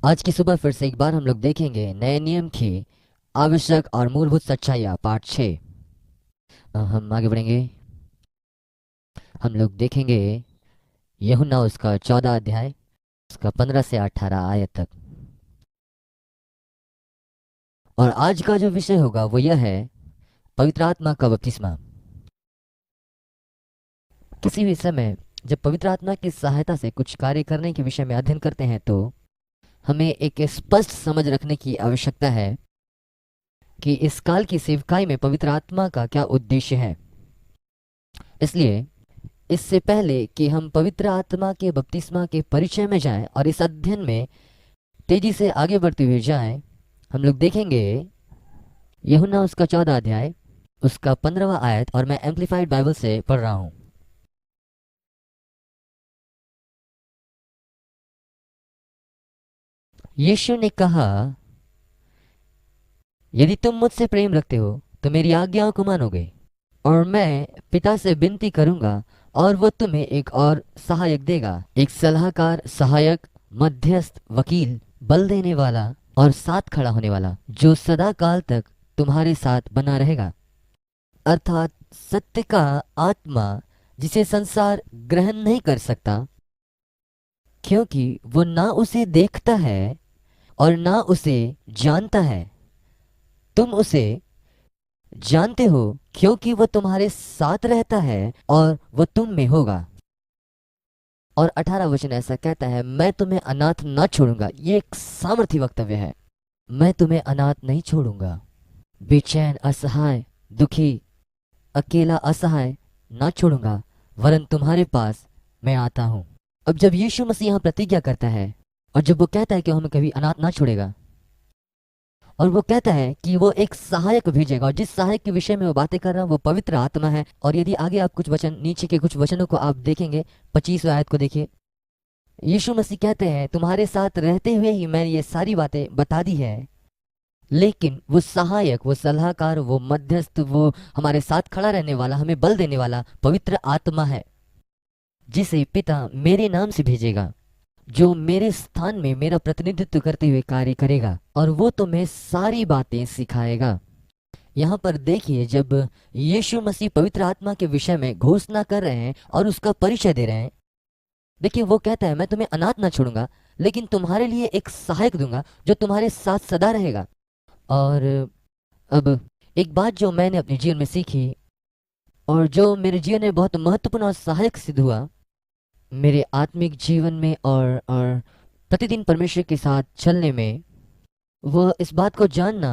आज की सुबह फिर से एक बार हम लोग देखेंगे नए नियम की आवश्यक और मूलभूत सच्चाइयाँ पार्ट 6। हम आगे बढ़ेंगे। हम लोग देखेंगे यूहन्ना उसका 14 अध्याय, उसका 15 से 18 आयत तक। और आज का जो विषय होगा वो यह है पवित्र आत्मा का बपतिस्मा। किसी भी समय जब पवित्र आत्मा की सहायता से कुछ कार्य करने के विषय में अध्ययन करते हैं तो हमें एक स्पष्ट समझ रखने की आवश्यकता है कि इस काल की सेवकाई में पवित्र आत्मा का क्या उद्देश्य है। इसलिए इससे पहले कि हम पवित्र आत्मा के बपतिस्मा के परिचय में जाएं और इस अध्ययन में तेजी से आगे बढ़ते हुए जाएं, हम लोग देखेंगे यूहन्ना उसका 14 अध्याय, उसका 15वां आयत, और मैं एम्पलीफाइड बाइबल से पढ़ रहा हूं। यीशु ने कहा, यदि तुम मुझसे प्रेम रखते हो तो मेरी आज्ञाओं को मानोगे, और मैं पिता से विनती करूंगा और वो तुम्हें एक और सहायक देगा, एक सलाहकार, सहायक, मध्यस्थ, वकील, बल देने वाला और साथ खड़ा होने वाला, जो सदा काल तक तुम्हारे साथ बना रहेगा। अर्थात सत्य का आत्मा, जिसे संसार ग्रहण नहीं कर सकता क्योंकि वो ना उसे देखता है और ना उसे जानता है। तुम उसे जानते हो क्योंकि वो तुम्हारे साथ रहता है और वो तुम में होगा। और 18 वचन ऐसा कहता है, मैं तुम्हें अनाथ ना छोड़ूंगा। ये एक सामर्थी वक्तव्य है। मैं तुम्हें अनाथ नहीं छोड़ूंगा। बेचैन, असहाय, दुखी, अकेला, असहाय ना छोड़ूंगा, वरन तुम्हारे पास मैं आता हूं। अब जब यीशु मसीह यहाँ प्रतिज्ञा करता है और जब वो कहता है कि हमें कभी अनाथ ना छोड़ेगा, और वो कहता है कि वो एक सहायक भेजेगा, और जिस सहायक के विषय में वो बातें कर रहा है वो पवित्र आत्मा है। और यदि आगे आप कुछ वचन, नीचे के कुछ वचनों को आप देखेंगे, 25वें आयत को देखिए, यीशु मसीह कहते हैं, तुम्हारे साथ रहते हुए ही मैंने ये सारी बातें बता दी है, लेकिन वो सहायक, वो सलाहकार, वो मध्यस्थ, वो हमारे साथ खड़ा रहने वाला, हमें बल देने वाला पवित्र आत्मा है, जिसे पिता मेरे नाम से भेजेगा, जो मेरे स्थान में मेरा प्रतिनिधित्व करते हुए कार्य करेगा, और वो तुम्हें सारी बातें सिखाएगा। यहाँ पर देखिए, जब यीशु मसीह पवित्र आत्मा के विषय में घोषणा कर रहे हैं और उसका परिचय दे रहे हैं, देखिए वो कहता है, मैं तुम्हें अनाथ ना छोड़ूंगा, लेकिन तुम्हारे लिए एक सहायक दूंगा जो तुम्हारे साथ सदा रहेगा। और अब एक बात जो मैंने अपने जीवन में सीखी और जो मेरे जीवन में बहुत महत्वपूर्ण और सहायक सिद्ध हुआ मेरे आत्मिक जीवन में और प्रतिदिन परमेश्वर के साथ चलने में, वह इस बात को जानना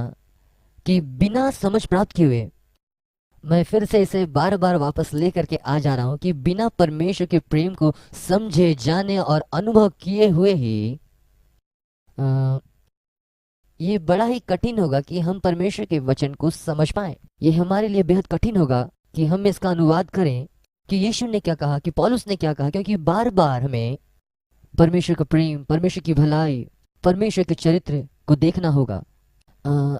कि बिना समझ प्राप्त किए हुए, मैं फिर से इसे बार बार वापस लेकर के आ जा रहा हूं कि बिना परमेश्वर के प्रेम को समझे, जाने और अनुभव किए हुए ही ये बड़ा ही कठिन होगा कि हम परमेश्वर के वचन को समझ पाए। ये हमारे लिए बेहद कठिन होगा कि हम इसका अनुवाद करें कि यीशु ने क्या कहा, कि पौलुस ने क्या कहा, क्योंकि बार बार हमें परमेश्वर का प्रेम, परमेश्वर की भलाई, परमेश्वर के चरित्र को देखना होगा।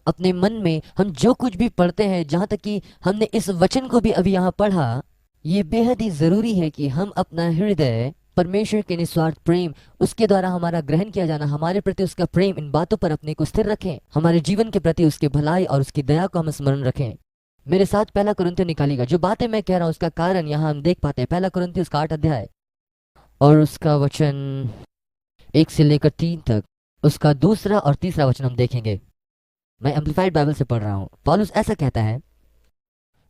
अपने मन में हम जो कुछ भी पढ़ते हैं, जहाँ तक कि हमने इस वचन को भी अभी यहाँ पढ़ा, ये बेहद ही जरूरी है कि हम अपना हृदय परमेश्वर के निस्वार्थ प्रेम, उसके द्वारा हमारा ग्रहण किया जाना, हमारे प्रति उसका प्रेम, इन बातों पर अपने को स्थिर रखें। हमारे जीवन के प्रति उसकी भलाई और उसकी दया को हम स्मरण रखें। मेरे साथ पहला कुरिन्थियों निकालिएगा। जो बातें मैं कह रहा हूँ उसका कारण यहाँ हम देख पाते हैं। पहला कुरिन्थियों उसका 8 अध्याय और उसका वचन 1 से लेकर 3 तक, उसका दूसरा और तीसरा वचन हम देखेंगे। मैं एम्पलीफाइड बाइबल से पढ़ रहा हूँ। पौलुस ऐसा कहता है,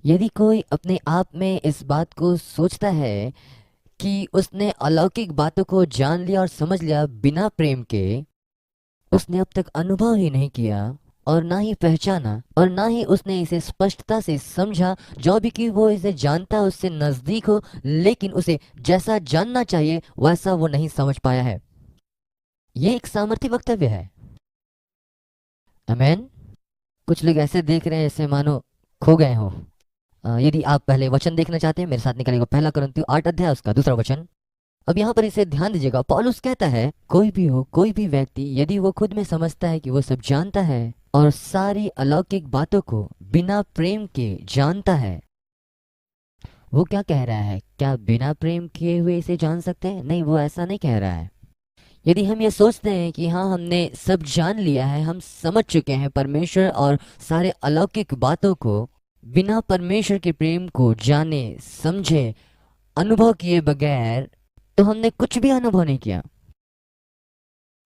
यदि कोई अपने आप में इस बात को सोचता है कि उसने अलौकिक बातों को जान लिया और समझ लिया बिना प्रेम के, उसने अब तक अनुभव ही नहीं किया और ना ही पहचाना और ना ही उसने इसे स्पष्टता से समझा। जो भी कि वो इसे जानता है उससे नजदीक हो, लेकिन उसे जैसा जानना चाहिए वैसा वो नहीं समझ पाया है। ये एक सामर्थ्य वक्तव्य है। आमेन। कुछ लोग ऐसे देख रहे हैं जैसे मानो खो गए हो। यदि आप पहले वचन देखना चाहते हैं, मेरे साथ निकालिएगा पहला कुरिन्थियों 8 अध्याय उसका दूसरा वचन। अब यहाँ पर इसे ध्यान दीजिएगा। पौलुस कहता है, कोई भी हो, कोई भी व्यक्ति यदि वो खुद में समझता है कि वो सब जानता है और सारी अलौकिक बातों को बिना प्रेम के जानता है, वो क्या कह रहा है? क्या बिना प्रेम किए हुए इसे जान सकते हैं? नहीं, वो ऐसा नहीं कह रहा है। यदि हम ये सोचते हैं कि हाँ हमने सब जान लिया है, हम समझ चुके हैं परमेश्वर और सारे अलौकिक बातों को, बिना परमेश्वर के प्रेम को जाने समझे अनुभव किए बगैर, तो हमने कुछ भी अनुभव नहीं किया।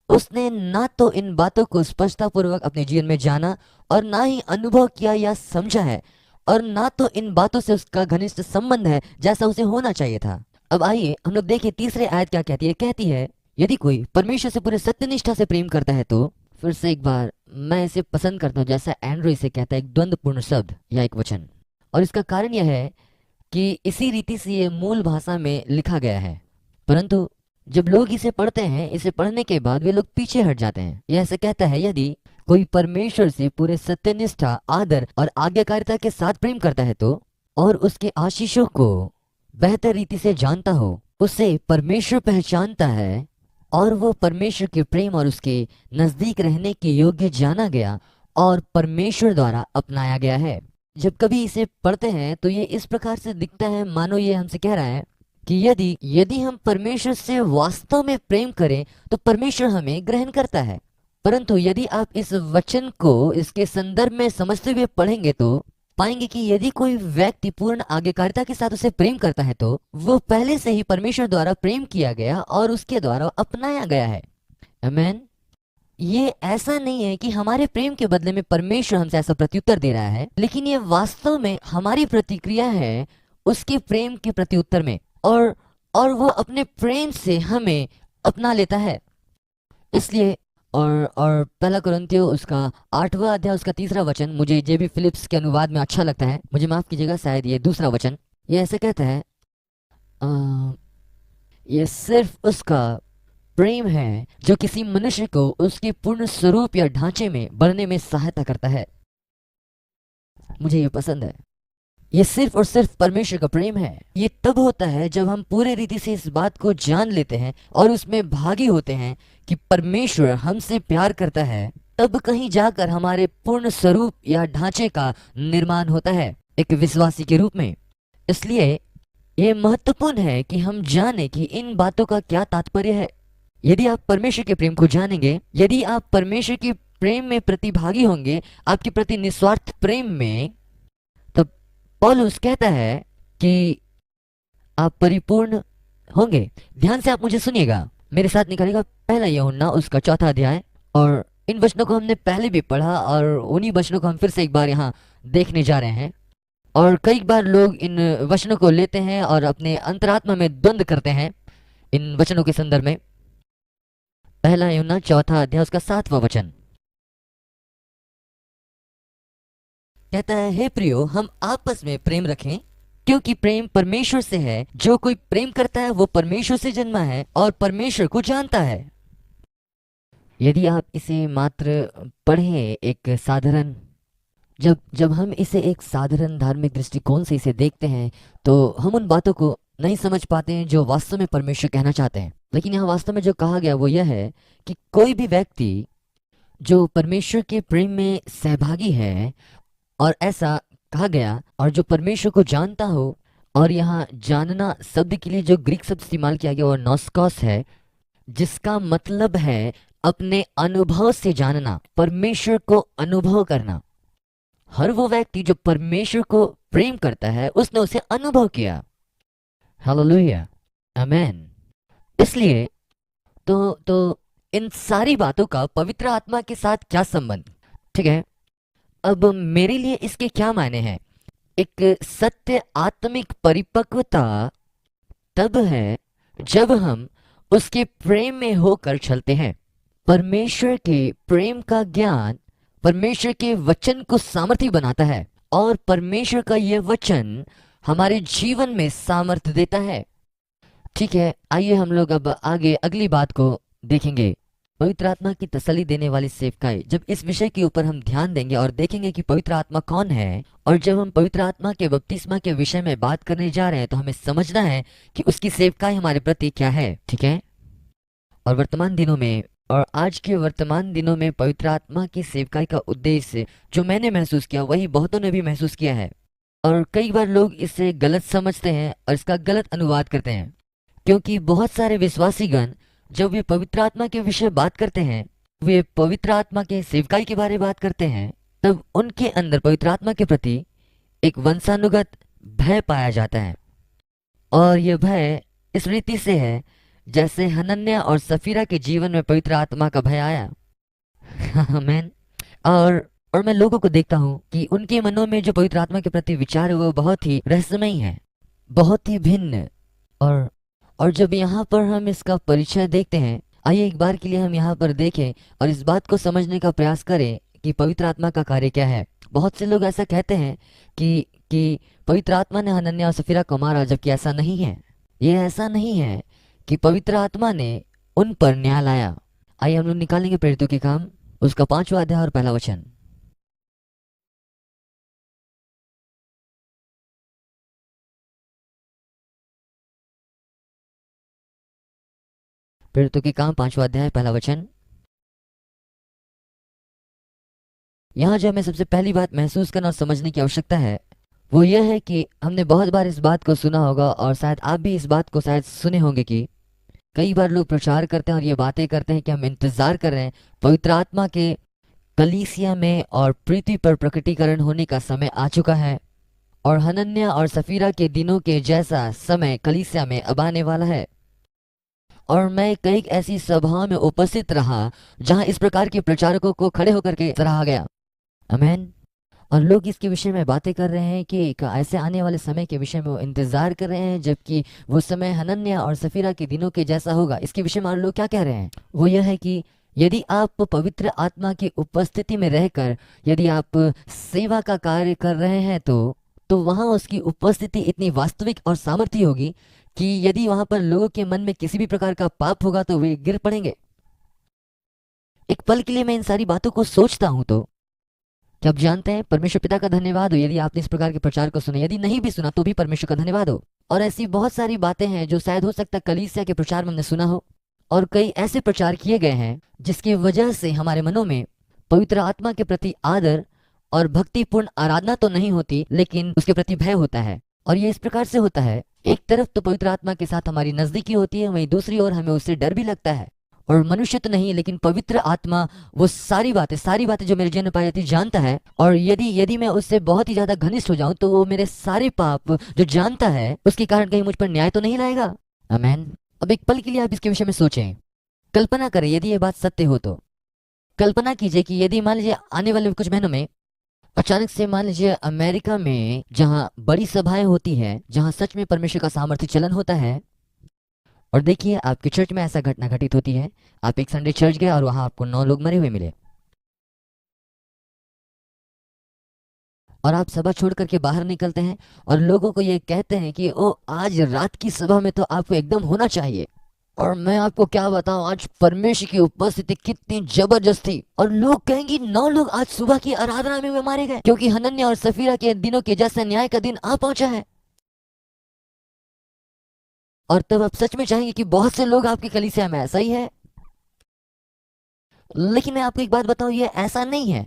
उसने ना तो इन बातों को स्पष्टतापूर्वक अपने जीवन में जाना और ना ही अनुभव किया या समझा है, और ना तो इन बातों से उसका घनिष्ठ संबंध है जैसा उसे होना चाहिए था। अब आइए हम लोग देखें तीसरे आयत क्या कहती है। कहती है, यदि कोई परमेश्वर से पूरे सत्यनिष्ठा से प्रेम करता है तो, फिर से एक बार मैं इसे पसंद करता हूँ जैसा एंड्रो इसे कहता है, एक द्वंद्वपूर्ण शब्द या एक वचन। और इसका कारण यह है कि इसी रीति से ये मूल भाषा में लिखा गया है, परंतु जब लोग इसे पढ़ते हैं, इसे पढ़ने के बाद वे लोग पीछे हट जाते हैं। यह ऐसे कहता है, यदि कोई परमेश्वर से पूरे सत्यनिष्ठा, आदर और आज्ञाकारिता के साथ प्रेम करता है तो, और उसके आशीषों को बेहतर रीति से जानता हो, उसे परमेश्वर पहचानता है और वो परमेश्वर के प्रेम और उसके नजदीक रहने के योग्य जाना गया और परमेश्वर द्वारा अपनाया गया है। जब कभी इसे पढ़ते हैं तो ये इस प्रकार से दिखता है मानो ये हमसे कह रहा है कि यदि यदि हम परमेश्वर से वास्तव में प्रेम करें तो परमेश्वर हमें ग्रहण करता है। परंतु यदि आप इस वचन को इसके संदर्भ में समझते हुए पढ़ेंगे तो पाएंगे कि यदि कोई व्यक्ति पूर्ण आज्ञाकारिता के साथ उसे प्रेम करता है तो वो पहले से ही परमेश्वर द्वारा प्रेम किया गया और उसके द्वारा अपनाया गया है। आमीन। ये ऐसा नहीं है कि हमारे प्रेम के बदले में परमेश्वर हमसे ऐसा प्रत्युत्तर दे रहा है, लेकिन ये वास्तव में हमारी प्रतिक्रिया है उसके प्रेम के प्रत्युत्तर में, और वो अपने प्रेम से हमें अपना लेता है। इसलिए और पहला कुरिन्थियों उसका 8वां अध्याय उसका 3रा वचन मुझे जेबी फिलिप्स के अनुवाद में अच्छा लगता है, मुझे माफ कीजिएगा, शायद ये दूसरा वचन। ये ऐसे कहता है, ये सिर्फ उसका प्रेम है जो किसी मनुष्य को उसके पूर्ण स्वरूप या ढांचे में बढ़ने में सहायता करता है। मुझे ये पसंद है। ये सिर्फ और सिर्फ परमेश्वर का प्रेम है। ये तब होता है जब हम पूरे रीति से इस बात को जान लेते हैं और उसमें भागी होते हैं कि परमेश्वर हमसे प्यार करता है, तब कहीं जाकर हमारे पूर्ण स्वरूप या ढांचे का निर्माण होता है एक विश्वासी के रूप में। इसलिए ये महत्वपूर्ण है कि हम जाने कि इन बातों का क्या तात्पर्य है। यदि आप परमेश्वर के प्रेम को जानेंगे, यदि आप परमेश्वर के प्रेम में प्रतिभागी होंगे, आपके प्रति निस्वार्थ प्रेम में, तब पौलुस कहता है कि आप परिपूर्ण होंगे। ध्यान से आप मुझे सुनिएगा, मेरे साथ निकालिएगा पहला यूहन्ना उसका 4था अध्याय। और इन वचनों को हमने पहले भी पढ़ा और उन्हीं वचनों को हम फिर से एक बार यहाँ देखने जा रहे हैं। और कई बार लोग इन वचनों को लेते हैं और अपने अंतरात्मा में द्वंद्व करते हैं इन वचनों के संदर्भ में। पहला यूहन्ना 4था अध्याय उसका 7वां वचन कहता है, हे प्रियो, हम आपस में प्रेम रखें क्योंकि प्रेम परमेश्वर से है। जो कोई प्रेम करता है वो परमेश्वर से जन्मा है और परमेश्वर को जानता है। यदि आप इसे मात्र पढ़ें एक साधारण, जब हम इसे एक साधारण धार्मिक दृष्टिकोण से इसे देखते हैं तो हम उन बातों को नहीं समझ पाते हैं जो वास्तव में परमेश्वर कहना चाहते हैं। लेकिन यहाँ वास्तव में जो कहा गया वो यह है कि कोई भी व्यक्ति जो परमेश्वर के प्रेम में सहभागी है, और ऐसा कहा गया, और जो परमेश्वर को जानता हो, और यहाँ जानना शब्द के लिए जो ग्रीक शब्द इस्तेमाल किया गया वो नॉस्कॉस है, जिसका मतलब है अपने अनुभव से जानना, परमेश्वर को अनुभव करना। हर वो व्यक्ति जो परमेश्वर को प्रेम करता है उसने उसे अनुभव किया। हालेलुया, आमेन। इसलिए तो इन सारी बातों का पवित्र आत्मा के साथ क्या संबंध, ठीक है। अब मेरे लिए इसके क्या मायने हैं। एक सत्य आत्मिक परिपक्वता तब है जब हम उसके प्रेम में होकर चलते हैं। परमेश्वर के प्रेम का ज्ञान परमेश्वर के वचन को सामर्थी बनाता है और परमेश्वर का यह वचन हमारे जीवन में सामर्थ्य देता है। ठीक है, आइए हम लोग अब आगे अगली बात को देखेंगे, पवित्र आत्मा की तसल्ली देने वाली सेवकाई। जब इस विषय के ऊपर हम ध्यान देंगे और देखेंगे कि पवित्र आत्मा कौन है, और जब हम पवित्र आत्मा के बपतिस्मा के विषय में बात करने जा रहे हैं तो हमें समझना है कि उसकी सेवकाई हमारे प्रति क्या है, ठीक है। और वर्तमान दिनों में, और आज के वर्तमान दिनों में पवित्र आत्मा की सेवकाई का उद्देश्य जो मैंने महसूस किया वही बहुतों ने भी महसूस किया है, और कई बार लोग इसे गलत समझते हैं और इसका गलत अनुवाद करते हैं, क्योंकि बहुत सारे विश्वासीगण जब वे पवित्र आत्मा के विषय बात करते हैं, वे पवित्र आत्मा के सेवकाई के बारे में बात करते हैं, तब उनके अंदर पवित्र आत्मा के प्रति एक वंशानुगत भय पाया जाता है। और यह भय इस रीति से है जैसे हनन्या और सफीरा के जीवन में पवित्र आत्मा का भय आया। आमीन। और मैं लोगों को देखता हूँ कि उनके मनों में जो पवित्र आत्मा के प्रति विचार है वो बहुत ही रहस्यमयी है, बहुत ही भिन्न। और जब यहाँ पर हम इसका परिचय देखते हैं, आइए एक बार के लिए हम यहाँ पर देखें और इस बात को समझने का प्रयास करें कि पवित्र आत्मा का कार्य क्या है। बहुत से लोग ऐसा कहते हैं कि पवित्र आत्मा ने हनन्या और सफीरा को मारा, जबकि ऐसा नहीं है। ये ऐसा नहीं है कि पवित्र आत्मा ने उन पर न्याय लाया। आइए हम लोग निकालेंगे प्रेरितों के काम, उसका 5वां अध्याय और पहला वचन। प्रेरितों के काम 5वां अध्याय पहला वचन। यहाँ जो हमें सबसे पहली बात महसूस करना और समझने की आवश्यकता है वो यह है कि हमने बहुत बार इस बात को सुना होगा और शायद आप भी इस बात को शायद सुने होंगे कि कई बार लोग प्रचार करते हैं और ये बातें करते हैं कि हम इंतजार कर रहे हैं पवित्र आत्मा के कलीसिया में और पृथ्वी पर प्रकटीकरण होने का समय आ चुका है और हनन्या और सफीरा के दिनों के जैसा समय कलीसिया में अब आने वाला है। और मैं कई ऐसी सभाओं में उपस्थित रहा जहां इस प्रकार के प्रचारकों को खड़े होकर के सराहा गया। आमीन। और लोग इसके विषय में बातें कर रहे हैं कि एक ऐसे आने वाले समय के विषय में वो इंतजार कर रहे हैं, जबकि वो समय हनन्या और सफीरा के दिनों के जैसा होगा। इसके विषय में और लोग क्या कह रहे हैं वो यह है कि यदि आप पवित्र आत्मा की उपस्थिति में रहकर यदि आप सेवा का कार्य कर रहे हैं तो वहां उसकी उपस्थिति इतनी वास्तविक और सामर्थ्य होगी कि यदि वहां पर लोगों के मन में किसी भी प्रकार का पाप होगा तो वे गिर पड़ेंगे। एक पल के लिए मैं इन सारी बातों को सोचता हूं तो क्या आप जानते हैं, परमेश्वर पिता का धन्यवाद हो यदि आपने इस प्रकार के प्रचार को सुना, यदि नहीं भी सुना तो भी परमेश्वर का धन्यवाद हो। और ऐसी बहुत सारी बातें हैं जो शायद हो सकता है कलीसिया के प्रचार में हमने सुना हो, और कई ऐसे प्रचार किए गए हैं जिसकी वजह से हमारे मनों में पवित्र आत्मा के प्रति आदर और भक्तिपूर्ण आराधना तो नहीं होती, लेकिन उसके प्रति भय होता है। और ये इस प्रकार से होता है, एक तरफ तो पवित्र आत्मा के साथ हमारी नजदीकी होती है, वहीं दूसरी ओर हमें उससे डर भी लगता है। और मनुष्य तो नहीं, लेकिन पवित्र आत्मा वो सारी बातें जो मेरे जीवन में पाई जाती जानता है। और यदि मैं उससे बहुत ही ज्यादा घनिष्ठ हो जाऊं तो वो मेरे सारे पाप जो जानता है उसके कारण कहीं मुझ पर न्याय तो नहीं लाएगा। आमीन। अब एक पल के लिए आप इसके विषय में सोचें, कल्पना करें यदि ये बात सत्य हो तो। कल्पना कीजिए कि यदि मान लीजिए आने वाले कुछ महीनों में अचानक से मान लीजिए अमेरिका में जहां बड़ी सभाएं होती है, जहां सच में परमेश्वर का सामर्थ्य चलन होता है, और देखिए आपके चर्च में ऐसा घटना घटित होती है, आप एक संडे चर्च गए और वहां आपको 9 लोग मरे हुए मिले, और आप सभा छोड़ करके बाहर निकलते हैं और लोगों को ये कहते हैं कि ओ आज रात की सभा में तो आपको एकदम होना चाहिए। और मैं आपको क्या बताऊं, आज परमेश्वर की उपस्थिति कितनी जबरदस्त थी। और लोग कहेंगे 9 लोग आज सुबह की आराधना में मारे गए क्योंकि हनन्या और सफीरा के दिनों के जैसे न्याय का दिन आ पहुंचा है। और तब आप सच में चाहेंगे कि बहुत से लोग आपकी कलीसिया में ऐसा ही है। लेकिन मैं आपको एक बात बताऊं, ये ऐसा नहीं है।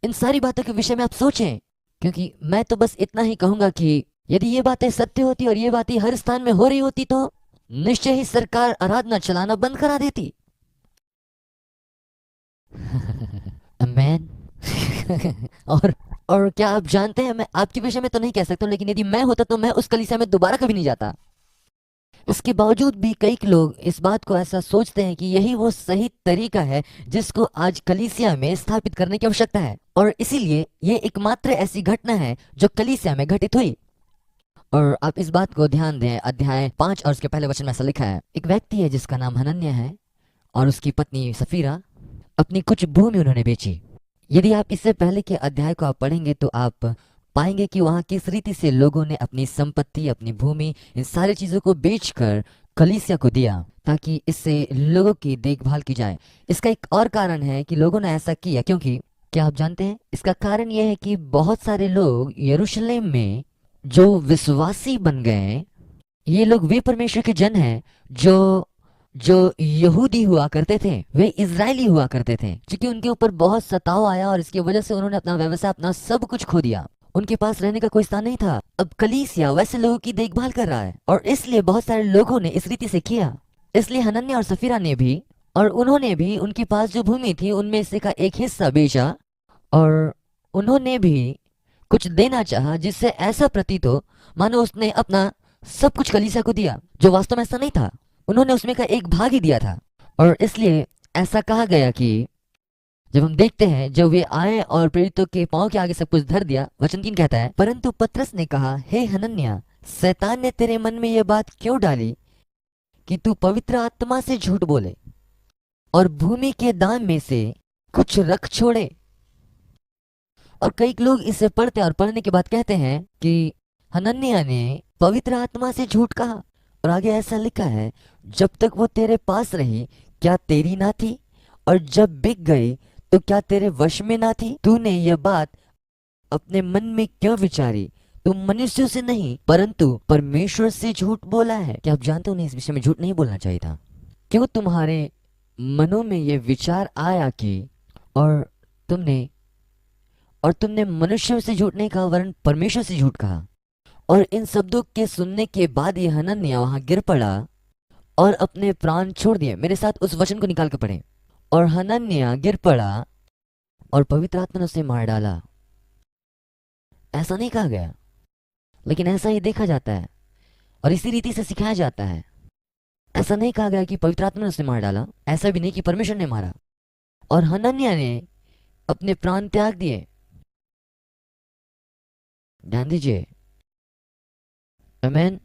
इन सारी बातों के विषय में आप सोचें, क्योंकि मैं तो बस इतना ही कहूंगा कि यदि ये बातें सत्य होती और ये बातें हर स्थान में हो रही होती तो निश्चय ही सरकार आराधना चलाना बंद करा देती। आमीन। और क्या आप जानते हैं, मैं आपके विषय में तो नहीं कह सकता, लेकिन यदि मैं होता तो मैं उस कलीसिया में दोबारा कभी नहीं जाता। इसके बावजूद भी कई लोग इस बात को ऐसा सोचते हैं कि यही वो सही तरीका है जिसको आज कलीसिया में स्थापित करने की आवश्यकता है, और इसीलिए ये एकमात्र ऐसी घटना है जो कलीसिया में घटित हुई। और आप इस बात को ध्यान दें, अध्याय 5 और उसके पहले वचन में ऐसा लिखा है, एक व्यक्ति है जिसका नाम हनन्या है और उसकी पत्नी सफीरा, अपनी कुछ भूमि उन्होंने बेची। यदि आप इससे पहले के अध्याय को आप पढ़ेंगे तो आप पाएंगे कि वहां किस रीति से लोगों ने अपनी संपत्ति, अपनी भूमि, इन सारी चीजों को बेचकर कलीसिया को दिया ताकि इससे लोगों की देखभाल की जाए। इसका एक और कारण है कि लोगों ने ऐसा किया क्योंकि क्या आप जानते हैं, इसका कारण यह है कि बहुत सारे लोग यरूशलेम में जो विश्वासी बन गए, ये लोग वे परमेश्वर के जन हैं जो यहूदी हुआ करते थे, वे इजरायली हुआ करते थे, क्योंकि उनके ऊपर बहुत सताव आया और इसकी वजह से उन्होंने अपना व्यवसाय, अपना सब कुछ खो दिया। उनके पास रहने का कोई स्थान नहीं था। अब कलीसिया वैसे लोगों की देखभाल कर रहा है और इसलिए बहुत सारे लोगों ने इस रीति से किया। इसलिए हनन्याह और सफीरा ने भी, और उन्होंने भी उनके पास जो भूमि थी उनमें से का एक हिस्सा बेचा, और उन्होंने भी कुछ देना चाहा जिससे ऐसा प्रतीत हो मानो उसने अपना सब कुछ कलीसिया को दिया, जो वास्तव में ऐसा नहीं था। उन्होंने उसमें का एक भाग ही दिया था। और इसलिए ऐसा कहा गया कि जब हम देखते हैं जब वे आए और प्रेरितों के पांव के आगे सब कुछ धर दिया, वचन 3 कहता है, परंतु पतरस ने कहा, हे हनन्याह, शैतान ने तेरे मन में यह बात क्यों डाली कि तू पवित्र आत्मा से झूठ बोले और भूमि के दान में से कुछ रख छोड़े। और कई लोग इसे पढ़ते हैं और पढ़ने के बाद कहते हैं कि हनन्याह ने पवित्र आत्मा से झूठ कहा। और आगे ऐसा लिखा है, जब तक वो तेरे पास रही क्या तेरी ना थी, और जब बिक गई तो क्या तेरे वश में ना थी। तूने यह बात अपने मन में क्यों विचारी, तुम मनुष्यों से नहीं परंतु परमेश्वर से झूठ बोला है। क्या आप जानते हो उन्हें इस विषय में झूठ नहीं बोलना चाहिए था? क्यों तुम्हारे मनों में यह विचार आया कि और तुमने मनुष्यों से झूठ नहीं कहा वरन परमेश्वर से झूठ कहा। और इन शब्दों के सुनने के बाद ये हनन्याह वहां गिर पड़ा और अपने प्राण छोड़ दिए। मेरे साथ उस वचन को निकाल कर पढ़े। और हनन्याह गिर पड़ा और पवित्र आत्मा ने उसे मार डाला। ऐसा नहीं कहा गया, लेकिन ऐसा ही देखा जाता है और इसी रीति से सिखाया जाता है। ऐसा नहीं कहा गया कि पवित्र आत्मा ने उसे मार डाला, ऐसा भी नहीं कि परमेश्वर ने मारा। और हनन्याह ने अपने प्राण त्याग दिए। ध्यान दीजिए, आमीन।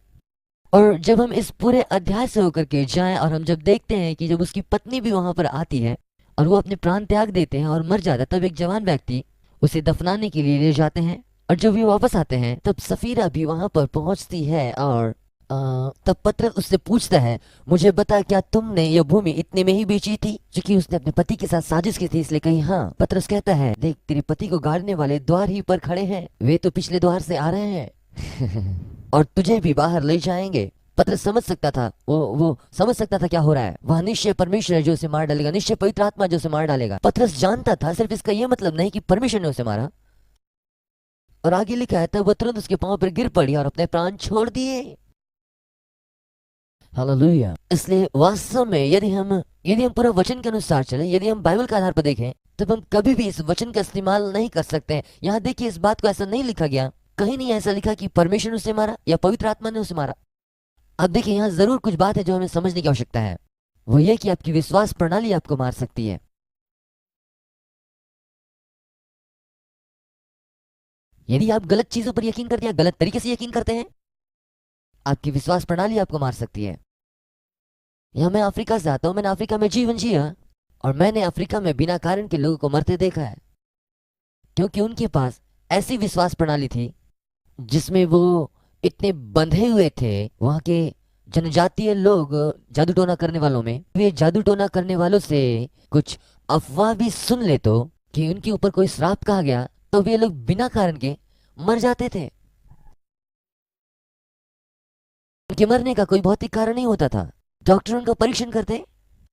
और जब हम इस पूरे अध्याय से होकर के जाएं और हम जब देखते हैं कि जब उसकी पत्नी भी वहां पर आती है और वो अपने प्राण त्याग देते हैं और मर जाता है, तब एक जवान व्यक्ति उसे दफनाने के लिए ले जाते हैं। और जब वे वापस आते हैं तब सफीरा भी वहां पर पहुंचती है और तब पतरस उससे पूछता है, मुझे बता क्या तुमने यह भूमि इतने में ही बेची थी? क्योंकि उसने अपने पति के साथ साजिश की थी, इसलिए कही हाँ। पतरस कहता है, देख तेरे पति को गाड़ने वाले द्वार ही पर खड़े हैं, वे तो पिछले द्वार से आ रहे हैं और तुझे भी बाहर ले जाएंगे। पतरस समझ सकता था, वो समझ सकता था क्या हो रहा है। वह निश्चय परमेश्वर है जो उसे मार डालेगा, निश्चय पवित्र आत्मा जो उसे मार डालेगा। पतरस जानता था, सिर्फ इसका यह मतलब नहीं कि परमेश्वर ने उसे मारा। और आगे लिखा है, तब वह तुरंत उसके पांव पर गिर पड़ी और अपने प्राण छोड़ दिए। हालेलुया। इसलिए वास्तव में यदि हम पूरा वचन के अनुसार चलें, यदि हम बाइबल के आधार पर देखें, तब हम कभी भी इस वचन का इस्तेमाल नहीं कर सकते हैं। यहाँ देखिए, इस बात को ऐसा नहीं लिखा गया, कहीं नहीं ऐसा लिखा कि परमेश्वर ने उसे मारा या पवित्र आत्मा ने उसे मारा। अब देखिए, यहाँ जरूर कुछ बात है जो हमें समझने की आवश्यकता है। वो ये कि आपकी विश्वास प्रणाली आपको मार सकती है। यदि आप गलत चीजों पर यकीन करते हैं, गलत तरीके से यकीन करते हैं, आपकी विश्वास प्रणाली आपको मार सकती है। यहाँ मैं अफ्रीका से आता हूँ, मैंने अफ्रीका में जीवन जिया और मैंने अफ्रीका में बिना कारण के लोगों को मरते देखा है, क्योंकि उनके पास ऐसी विश्वास प्रणाली थी जिसमें वो इतने बंधे हुए थे। वहां के जनजातीय लोग जादू टोना करने वालों में, वे जादू टोना करने वालों से कुछ अफवाह भी सुन ले तो कि उनके ऊपर कोई श्राप कहा गया तो वे लोग बिना कारण के मर जाते थे। उनके मरने का कोई भौतिक कारण नहीं होता था। डॉक्टर उनका परीक्षण करते,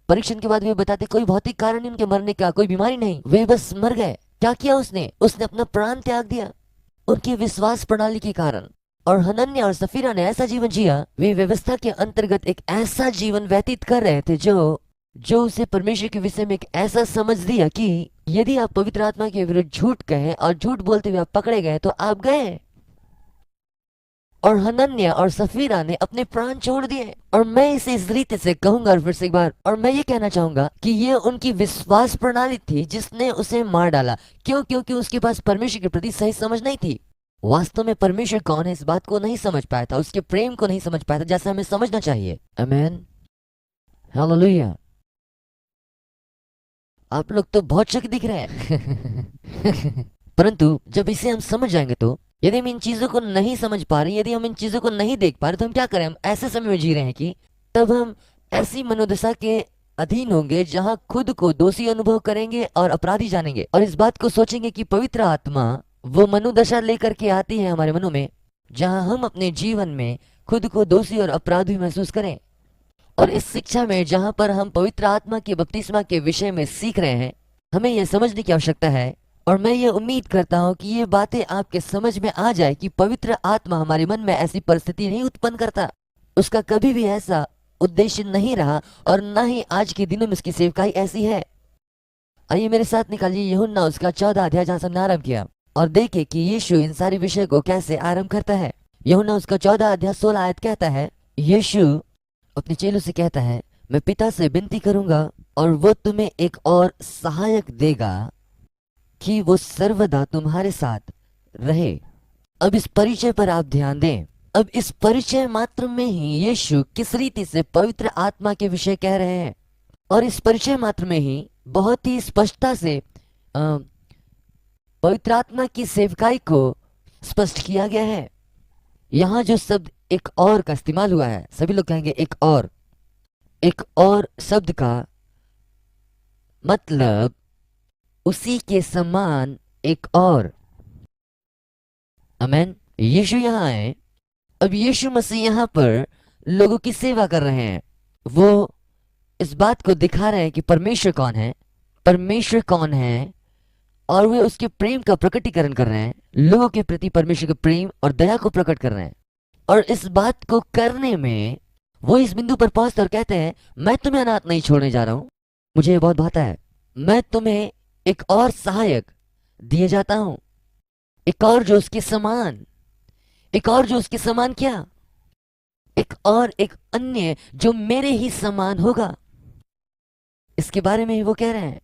परीक्षण के बाद वे बताते कोई भौतिक कारण नहीं उनके मरने का, कोई बीमारी नहीं, वे बस मर गए। क्या किया उसने अपना प्राण त्याग दिया उनकी विश्वास प्रणाली के कारण। और हनन्याह और सफीरा ने ऐसा जीवन जिया, वे व्यवस्था के अंतर्गत एक ऐसा जीवन व्यतीत कर रहे थे जो उसे परमेश्वर के विषय में एक ऐसा समझ दिया कि यदि आप पवित्र आत्मा के विरुद्ध झूठ कहे और झूठ बोलते हुए आप पकड़े गए तो आप गए। और हनन्याह और सफीरा ने अपने प्राण छोड़ दिए। और मैं इसे इस रीति से कहूंगा और फिर से एक बार, और मैं ये कहना चाहूंगा कि ये उनकी विश्वास प्रणाली थी जिसने उसे मार डाला। क्यों? क्योंकि उसके पास परमेश्वर के प्रति सही समझ नहीं थी। वास्तव में परमेश्वर कौन है इस बात को नहीं समझ पाया था, उसके प्रेम को नहीं समझ पाया था जैसा हमें समझना चाहिए। आमीन, हालेलुया। आप लोग तो बहुत शक दिख रहे हैं परंतु जब इसे हम समझ जाएंगे तो, यदि हम इन चीजों को नहीं समझ पा रहे, यदि हम इन चीजों को नहीं देख पा रहे, तो हम क्या करें? हम ऐसे समय में जी रहे हैं कि तब हम ऐसी मनोदशा के अधीन होंगे जहां खुद को दोषी अनुभव करेंगे और अपराधी जानेंगे और इस बात को सोचेंगे कि पवित्र आत्मा वो मनोदशा लेकर के आती है हमारे मनों में जहां हम अपने जीवन में खुद को दोषी और अपराधी महसूस करें। और इस शिक्षा में जहां पर हम पवित्र आत्मा के बपतिस्मा के विषय में सीख रहे हैं, हमें यह समझने की आवश्यकता है। और मैं ये उम्मीद करता हूँ कि ये बातें आपके समझ में आ जाए कि पवित्र आत्मा हमारे मन में ऐसी परिस्थिति नहीं उत्पन्न करता, उसका कभी भी ऐसा उद्देश्य नहीं रहा और न ही आज के दिनों में उसकी सेवकाई ऐसी है। आइए मेरे साथ निकालिए यूहन्ना उसका 14 अध्याय जहां से हमने आरंभ किया और देखे कि यीशु इन सारे विषय को कैसे आरंभ करता है। यूहन्ना उसका 14 अध्याय 16 आयत कहता है, यीशु अपने चेलों से कहता है, मैं पिता से विनती करूंगा और वो तुम्हें एक और सहायक देगा कि वो सर्वदा तुम्हारे साथ रहे। अब इस परिचय पर आप ध्यान दें। अब इस परिचय मात्र में ही यीशु किस रीति से पवित्र आत्मा के विषय कह रहे हैं और इस परिचय मात्र में ही बहुत ही स्पष्टता से पवित्र आत्मा की सेवकाई को स्पष्ट किया गया है। यहाँ जो शब्द एक और का इस्तेमाल हुआ है, सभी लोग कहेंगे एक और शब्द का मतलब उसी के समान एक और। आमेन। यीशु यहाँ है। अब यीशु मसीह यहाँ पर लोगों की सेवा कर रहे हैं। वो इस बात को दिखा रहे हैं कि परमेश्वर कौन है और वे उसके प्रेम का प्रकटीकरण कर रहे हैं। लोगों के प्रति परमेश्वर के प्रेम और दया को प्रकट कर रहे हैं और इस बात को करने में वो इस बिंदु पर पहुंचते और कहते हैं, मैं तुम्हें अनाथ नहीं छोड़ने जा रहा हूं। मुझे ये बहुत भाता है। मैं तुम्हें एक और सहायक दिए जाता हूं, एक और जो उसके समान क्या, एक अन्य जो मेरे ही समान होगा। इसके बारे में ही वो कह रहे हैं।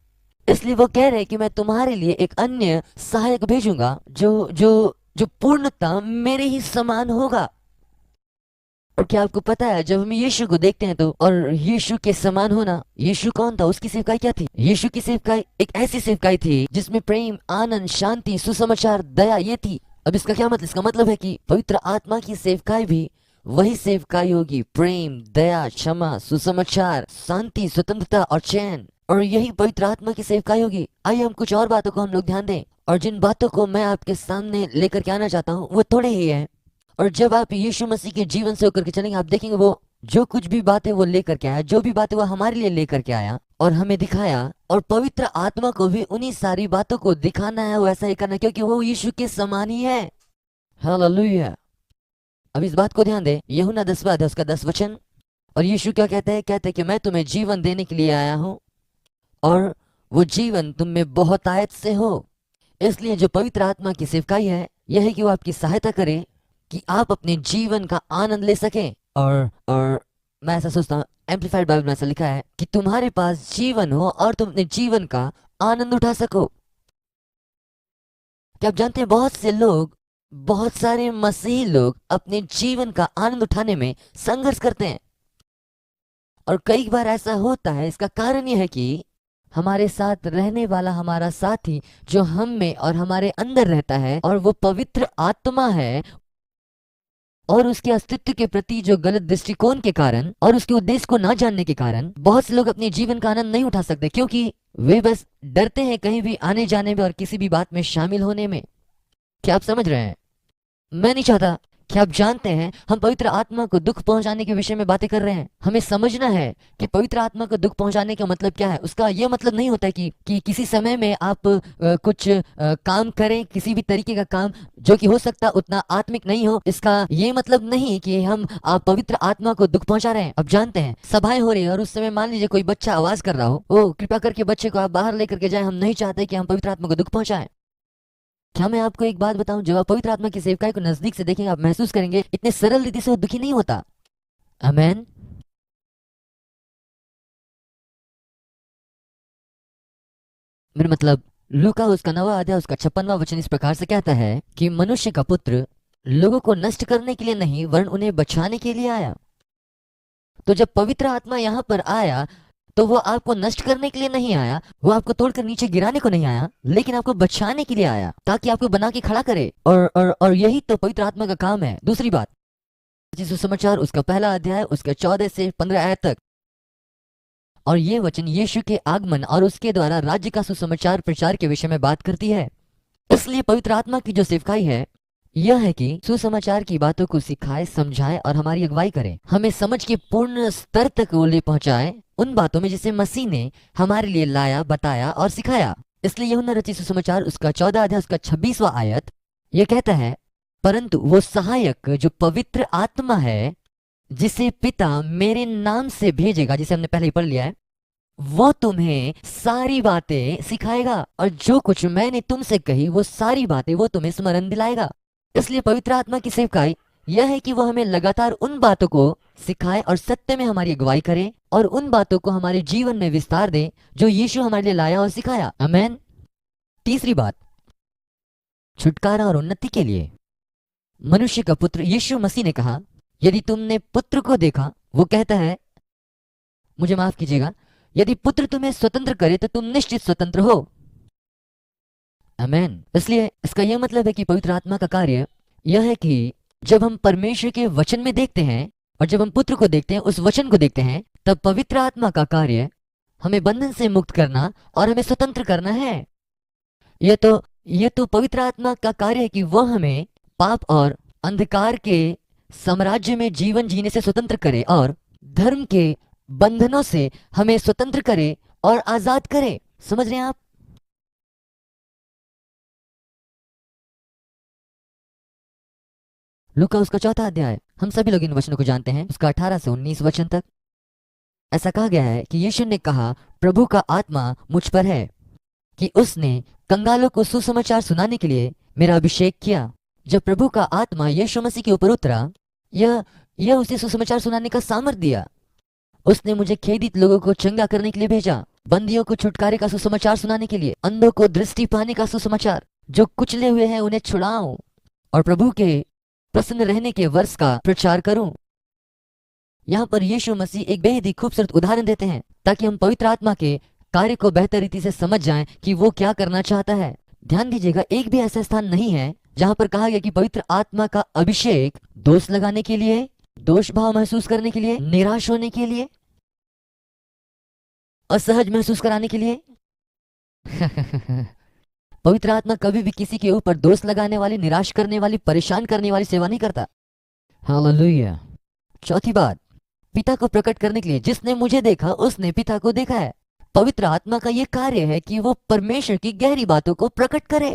इसलिए वो कह रहे हैं कि मैं तुम्हारे लिए एक अन्य सहायक भेजूंगा जो पूर्णतः मेरे ही समान होगा। और क्या आपको पता है, जब हम यीशु को देखते हैं तो, और यीशु के समान होना, यीशु कौन था, उसकी सेवकाई क्या थी? यीशु की सेवकाई एक ऐसी सेवकाई थी जिसमें प्रेम, आनंद, शांति, सुसमाचार, दया ये थी। अब इसका क्या मतलब? इसका मतलब है कि पवित्र आत्मा की सेवकाई भी वही सेवकाई होगी। प्रेम, दया, क्षमा, सुसमाचार, शांति, स्वतंत्रता और चैन, और यही पवित्र आत्मा की सेवकाई होगी। आइए हम कुछ और बातों को हम लोग ध्यान दें, और जिन बातों को मैं आपके सामने लेकर के आना चाहता हूँ वो थोड़े ही है। और जब आप यीशु मसीह के जीवन से होकर के चलेंगे, आप देखेंगे वो जो कुछ भी बातें वो लेकर के आया, जो भी बातें वो हमारे लिए लेकर के आया और हमें दिखाया, और पवित्र आत्मा को भी उन्हीं सारी बातों को दिखाना है, वो ऐसा ही करना है, क्योंकि वो यीशु के समान ही है। हालेलुया। अब इस बात को ध्यान दे, यूहन्ना 10वां अध्याय उसका 10 वचन, और यीशु क्या कहते हैं? कहते हैं कि मैं तुम्हें जीवन देने के लिए आया हूँ और वो जीवन तुम में बहुतायत से हो। इसलिए जो पवित्र आत्मा की सेवकाई है यह है कि वो आपकी सहायता करे कि आप अपने जीवन का आनंद ले सकें। और मैं ऐसा सोचता हूँ, एम्पलीफाइड बाइबल में ऐसा लिखा है कि तुम्हारे पास जीवन हो और तुम अपने जीवन का आनंद उठा सको। क्या आप जानते हैं, बहुत सारे मसीही लोग अपने जीवन का आनंद उठाने में संघर्ष करते हैं, और कई बार ऐसा होता है। इसका कारण यह है कि हमारे साथ रहने वाला हमारा साथी जो हम में और हमारे अंदर रहता है, और वो पवित्र आत्मा है, और उसके अस्तित्व के प्रति जो गलत दृष्टिकोण के कारण और उसके उद्देश्य को ना जानने के कारण बहुत से लोग अपने जीवन का आनंद नहीं उठा सकते, क्योंकि वे बस डरते हैं कहीं भी आने जाने में और किसी भी बात में शामिल होने में। क्या आप समझ रहे हैं? मैं नहीं चाहता। क्या आप जानते हैं, हम पवित्र आत्मा को दुख पहुंचाने के विषय में बातें कर रहे हैं। हमें समझना है कि पवित्र आत्मा को दुख पहुंचाने का मतलब क्या है। उसका यह मतलब नहीं होता कि किसी समय में आप कुछ काम करें, किसी भी तरीके का काम जो कि हो सकता उतना आत्मिक नहीं हो। इसका ये मतलब नहीं कि हम आप पवित्र आत्मा को दुख पहुंचा रहे हैं। अब जानते हैं, सभाएं हो रही है और उस समय मान लीजिए कोई बच्चा आवाज कर रहा हो, ओ कृपया करके बच्चे को आप बाहर लेकर के जाए। हम नहीं चाहते कि हम पवित्र आत्मा को दुख पहुंचाएं। क्या मैं आपको एक बात बताऊं, जब आप पवित्र आत्मा की सेवकाई को नजदीक से देखेंगे, आप महसूस करेंगे इतने सरल रीति से वो दुखी नहीं होता। आमेन। मेरा मतलब, लूका उसका 9वां अध्याय उसका 56वां वचन इस प्रकार से कहता है कि मनुष्य का पुत्र लोगों को नष्ट करने के लिए नहीं वरन उन्हें बचाने के लिए आया। तो जब पवित्र आत्मा यहाँ पर आया तो वो आपको नष्ट करने के लिए नहीं आया, वो आपको तोड़कर नीचे गिराने को नहीं आया, लेकिन आपको बचाने के लिए आया, ताकि आपको बना के खड़ा करे। और यही तो पवित्र आत्मा का काम है। दूसरी बात, सुसमाचार उसका 1 अध्याय उसका 14 से 15 आयत तक, और ये वचन यीशु के आगमन और उसके द्वारा राज्य का सुसमाचार प्रचार के विषय में बात करती है। इसलिए पवित्र आत्मा की जो सेवकाई है यह है कि सुसमाचार की बातों को सिखाए, समझाए और हमारी अगुवाई करे, हमें समझ के पूर्ण स्तर तक वो ले पहुंचाए उन बातों में जिसे मसीह ने हमारे लिए लाया, बताया और सिखाया। इसलिए यूहन्ना रचित सुसमाचार उसका 14 अध्याय उसका 26वां आयत यह कहता है, परंतु वो सहायक जो पवित्र आत्मा है जिसे पिता मेरे नाम से भेजेगा, जिसे हमने पहले ही पढ़ लिया है, वो तुम्हें सारी बातें सिखाएगा और जो कुछ मैंने तुमसे कही वो सारी बातें वो तुम्हें स्मरण दिलाएगा। इसलिए पवित्र आत्मा की सेवकाई यह है कि वो हमें लगातार उन बातों को सिखाए और सत्य में हमारी अगुवाई करे और उन बातों को हमारे जीवन में विस्तार दे जो यीशु हमारे लिए लाया और सिखाया। आमेन। तीसरी बात, छुटकारा और उन्नति के लिए मनुष्य का पुत्र यीशु मसीह ने कहा, यदि तुमने पुत्र को देखा, वो कहता है, मुझे माफ कीजिएगा, यदि पुत्र तुम्हें स्वतंत्र करे तो तुम निश्चित स्वतंत्र हो। आमेन। इसलिए इसका यह मतलब है कि पवित्र आत्मा का कार्य यह है कि जब हम परमेश्वर के वचन में देखते हैं और जब हम पुत्र को देखते हैं, उस वचन को देखते हैं, तब पवित्र आत्मा का कार्य हमें बंधन से मुक्त करना और हमें स्वतंत्र करना है। यह तो पवित्र आत्मा का कार्य है कि वह हमें पाप और अंधकार के साम्राज्य में जीवन जीने से स्वतंत्र करे और धर्म के बंधनों से हमें स्वतंत्र करे और आजाद करे। समझ रहे हैं आप? लूका उसका 4 अध्याय, हम सभी लोग इन वचनों को जानते हैं, उसका 18 से 19 वचन तक ऐसा कहा गया है कि यीशु ने कहा, प्रभु का आत्मा मुझ पर है कि उसने कंगालों को सुसमाचार सुनाने के लिए मेरा अभिषेक किया। जब प्रभु का आत्मा यीशु मसीह के ऊपर उतरा, यह उसे सुसमाचार सुनाने का सामर्थ्य दिया। उसने मुझे खेदित लोगों को चंगा करने के लिए भेजा, बंदियों को छुटकारे का सुसमाचार सुनाने के लिए, अंधों को दृष्टि पाने का सुसमाचार, जो कुचले हुए हैं उन्हें छुड़ाऊं और प्रभु के प्रसन्न रहने के वर्ष का प्रचार करूं। यहाँ पर यीशु मसीह एक बेहद ही खूबसूरत उदाहरण देते हैं ताकि हम पवित्र आत्मा के कार्य को बेहतर रीति से समझ जाएं कि वो क्या करना चाहता है। ध्यान दीजिएगा, एक भी ऐसा स्थान नहीं है जहां पर कहा गया कि पवित्र आत्मा का अभिषेक दोष लगाने के लिए, दोष भाव महसूस करने के लिए, निराश होने के लिए, असहज महसूस कराने के लिए। पवित्र आत्मा कभी भी किसी के ऊपर दोष लगाने वाली, निराश करने वाली, परेशान करने वाली सेवा नहीं करता। हालेलुया। चौथी बात, पिता को प्रकट करने के लिए, जिसने मुझे देखा उसने पिता को देखा है। पवित्र आत्मा का यह कार्य है कि वो परमेश्वर की गहरी बातों को प्रकट करे।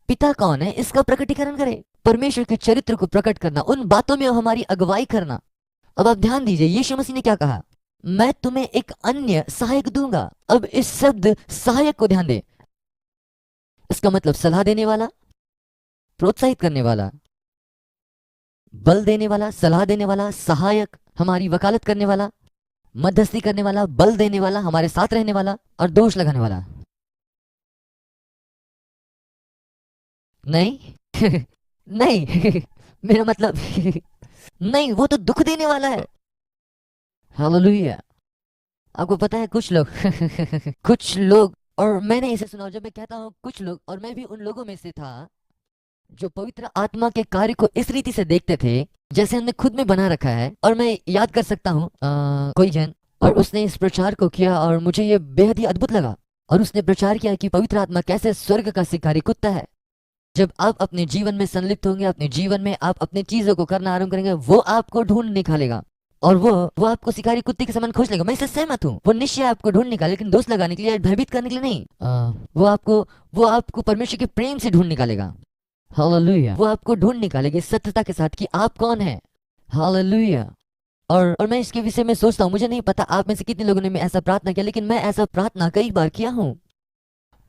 पिता कौन है, इसका प्रकटीकरण करे, परमेश्वर के चरित्र को प्रकट करना, उन बातों में हमारी अगुवाई करना। अब आप ध्यान दीजिए, यीशु मसीह ने क्या कहा, मैं तुम्हें एक अन्य सहायक दूंगा। अब इस शब्द सहायक को ध्यान दे, इसका मतलब सलाह देने वाला, प्रोत्साहित करने वाला, बल देने वाला, सलाह देने वाला, सहायक, हमारी वकालत करने वाला, मध्यस्थी करने वाला, बल देने वाला, हमारे साथ रहने वाला और दोष लगाने वाला नहीं। नहीं। मेरा मतलब नहीं, वो तो दुख देने वाला है। हालेलुया। आपको पता है कुछ लोग कुछ लोग, और मैंने इसे सुना, जब मैं कहता हूँ कुछ लोग, और मैं भी उन लोगों में से था जो पवित्र आत्मा के कार्य को इस रीति से देखते थे जैसे हमने खुद में बना रखा है। और मैं याद कर सकता हूँ कोई जन, और उसने इस प्रचार को किया और मुझे ये बेहद ही अद्भुत लगा। और उसने प्रचार किया कि पवित्र आत्मा कैसे स्वर्ग का शिकारी कुत्ता है। जब आप अपने जीवन में संलिप्त होंगे, अपने जीवन में आप अपनी चीजों को करना आरंभ करेंगे, वो आपको ढूंढ निकालेगा और वो आपको शिकारी कुत्ते के समान खोज लेगा। मैं इससे सहमत हूँ, वो निश्चय आपको ढूंढ निकाले, लेकिन दोष लगाने के लिए, भयभीत करने के लिए नहीं। वो आपको परमेश्वर के प्रेम से ढूंढ निकालेगा। हालेलुया। वो आपको ढूंढ निकालेगा सत्यता के साथ कि आप कौन है। हालेलुया। और मैं इसके विषय में सोचता हूँ, मुझे नहीं पता आप में से कितने लोगों ने ऐसा प्रार्थना किया, लेकिन मैं ऐसा प्रार्थना कई बार किया हूँ।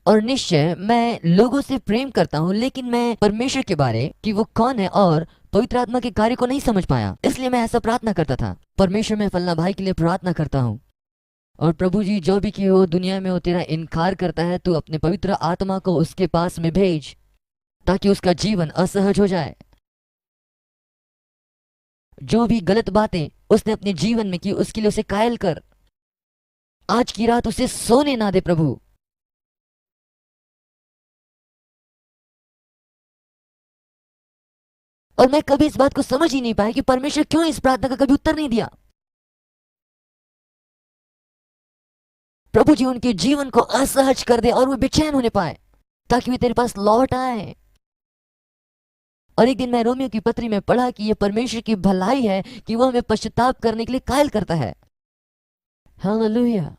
और निश्चय मैं लोगों से प्रेम करता हूँ, लेकिन मैं परमेश्वर के बारे कि वो कौन है और पवित्र आत्मा के कार्य को नहीं समझ पाया। इसलिए मैं ऐसा प्रार्थना करता था, परमेश्वर मैं फलना भाई के लिए प्रार्थना करता हूँ और प्रभु जी जो भी कि वो दुनिया में वो तेरा इनकार करता है, तू अपने पवित्र आत्मा को उसके पास में भेज ताकि उसका जीवन असहज हो जाए। जो भी गलत बातें उसने अपने जीवन में की उसके लिए उसे कायल कर। आज की रात उसे सोने ना दे प्रभु। और मैं कभी इस बात को समझ ही नहीं पाया कि परमेश्वर क्यों इस प्रार्थना का कभी उत्तर नहीं दिया। प्रभु जी उनके जीवन को असहज कर दे और वो बेचैन होने पाए ताकि वे तेरे पास लौट आए। और एक दिन मैं रोमियो की पत्री में पढ़ा कि यह परमेश्वर की भलाई है कि वो हमें पश्चाताप करने के लिए कायल करता है। हालेलुया।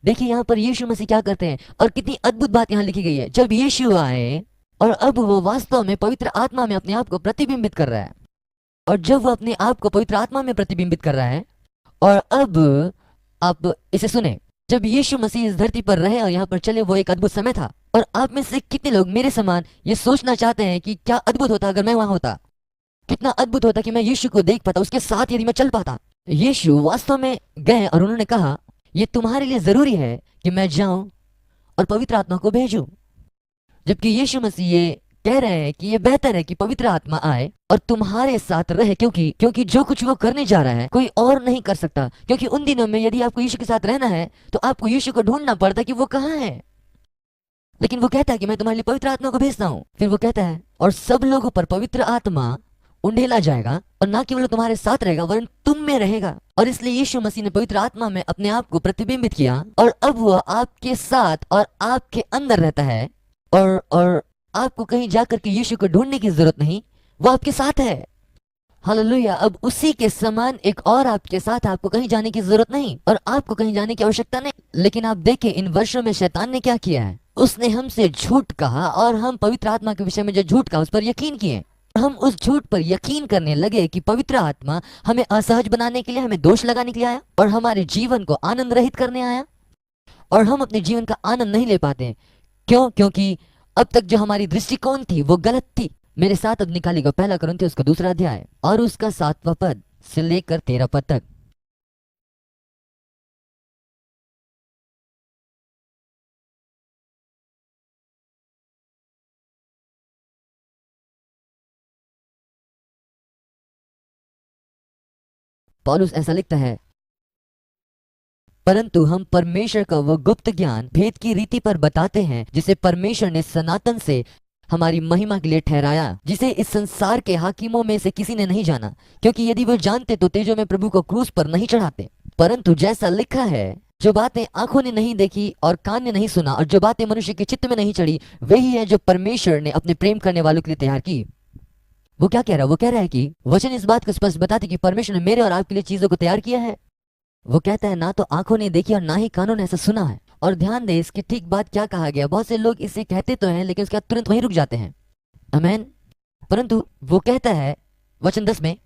देखिए यहाँ पर यीशु मसीह क्या करते हैं और कितनी अद्भुत बात यहाँ लिखी गई है। जब यीशु आए और अब वो वास्तव में पवित्र आत्मा में अपने आप को प्रतिबिंबित कर रहा है। और जब वो अपने आप को पवित्र आत्मा में प्रतिबिंबित कर रहा है, और अब आप इसे सुने, जब यीशु मसीह इस धरती पर रहे और यहाँ पर चले, वो एक अद्भुत समय था। और आप में से कितने लोग मेरे समान ये सोचना चाहते हैं कि क्या अद्भुत होता अगर मैं वहां होता, कितना अद्भुत होता कि मैं यीशु को देख पाता, उसके साथ यदि मैं चल पाता। यीशु वास्तव में गए और उन्होंने कहा, ये तुम्हारे लिए जरूरी है कि मैं जाऊं और पवित्र आत्मा को भेजूं। जबकि यीशु मसीह ये कह रहे हैं कि ये बेहतर है कि पवित्र आत्मा आए और तुम्हारे साथ रहे, क्योंकि जो कुछ वो करने जा रहा है कोई और नहीं कर सकता। क्योंकि उन दिनों में यदि आपको यीशु के साथ रहना है तो आपको यीशु को ढूंढना पड़ता कि वो कहाँ है। लेकिन वो कहता है कि मैं तुम्हारे लिए पवित्र आत्मा को भेजता हूँ। फिर वो कहता है, और सब लोगों पर पवित्र आत्मा उंडेला जाएगा, और ना केवल तुम्हारे साथ रहेगा वरन तुम में रहेगा। और इसलिए यीशु मसीह ने पवित्र आत्मा में अपने आप को प्रतिबिंबित किया, और अब वह आपके साथ और आपके अंदर रहता है। और आपको कहीं जाकर के यीशु को ढूंढने की जरूरत नहीं, वो आपके साथ है। हालेलुया। अब उसी के समान एक और आपके साथ, आपको कहीं जाने की जरूरत नहीं और आपको कहीं जाने की आवश्यकता नहीं। लेकिन आप देखें इन वर्षों में शैतान ने क्या किया है, उसने हमसे झूठ कहा, और हम पवित्र आत्मा के विषय में जो झूठ कहा उस पर यकीन किए। हम उस झूठ पर यकीन करने लगे कि पवित्र आत्मा हमें असहज बनाने के लिए, हमें दोष लगाने के लिए आया और हमारे जीवन को आनंद रहित करने आया। और हम अपने जीवन का आनंद नहीं ले पाते। क्यों? क्योंकि अब तक जो हमारी दृष्टिकोण थी वो गलत थी। मेरे साथ अब निकालेगा पहला कुरिन्थियों उसका 2 अध्याय और उसका 7वां पद से लेकर 13 पद तक। पौलुस ऐसा लिखता है, परंतु हम परमेश्वर का वह गुप्त ज्ञान भेद की रीति पर बताते हैं, जिसे परमेश्वर ने सनातन से हमारी महिमा के लिए ठहराया, जिसे इस संसार के हाकिमों में से किसी ने नहीं जाना। क्योंकि यदि वो जानते तो तेजों में प्रभु को क्रूस पर नहीं चढ़ाते। परंतु जैसा लिखा है, जो बातें आंखों ने नहीं देखी और कान ने नहीं सुना और जो बातें मनुष्य के चित्त में नहीं चढ़ी, वही है जो परमेश्वर ने अपने प्रेम करने वालों के लिए तैयार की। वो क्या कह रहा है? वो कह रहा है कि वचन इस बात को स्पष्ट बताते कि परमेश्वर ने मेरे और आपके लिए चीजों को तैयार किया है। वो कहता है, ना तो आंखों ने देखी और ना ही कानों ने ऐसा सुना है। और ध्यान दे इसकी ठीक बात क्या कहा गया। बहुत से लोग इसे कहते तो हैं लेकिन उसके बाद तुरंत वहीं रुक जाते हैं। आमेन। परंतु वो कहता है वचन 10 में,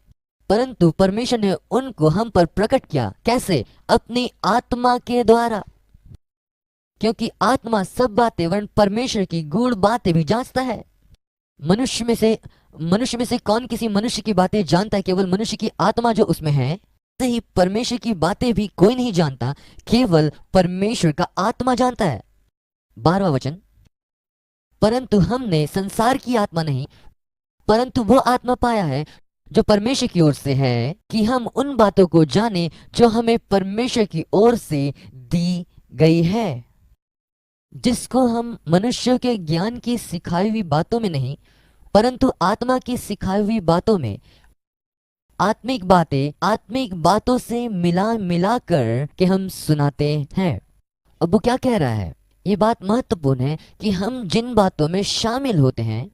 परंतु परमेश्वर ने उनको हम पर प्रकट किया। कैसे? अपनी आत्मा के द्वारा। क्योंकि आत्मा सब बातें वरन परमेश्वर की गूढ़ बातें भी जांचता है। मनुष्य में से कौन किसी मनुष्य की बातें जानता है? केवल मनुष्य की आत्मा जो उसमें है। ही परमेश्वर की बातें भी कोई नहीं जानता, केवल परमेश्वर का आत्मा जानता है। 12वां वचन, परंतु हमने संसार की आत्मा नहीं, परंतु वो आत्मा पाया है जो परमेश्वर की ओर से है, कि हम उन बातों को जाने जो हमें परमेश्वर की ओर से दी गई है, जिसको हम मनुष्यों के ज्ञान की सिखाई हुई बातों में नहीं, परंतु आत्मा की सिखाई हुई बातों में, आत्मिक बातों से मिला कर के हम सुनाते हैं। अब वो क्या कह रहा है? ये बात महत्वपूर्ण है कि हम जिन बातों में शामिल होते हैं,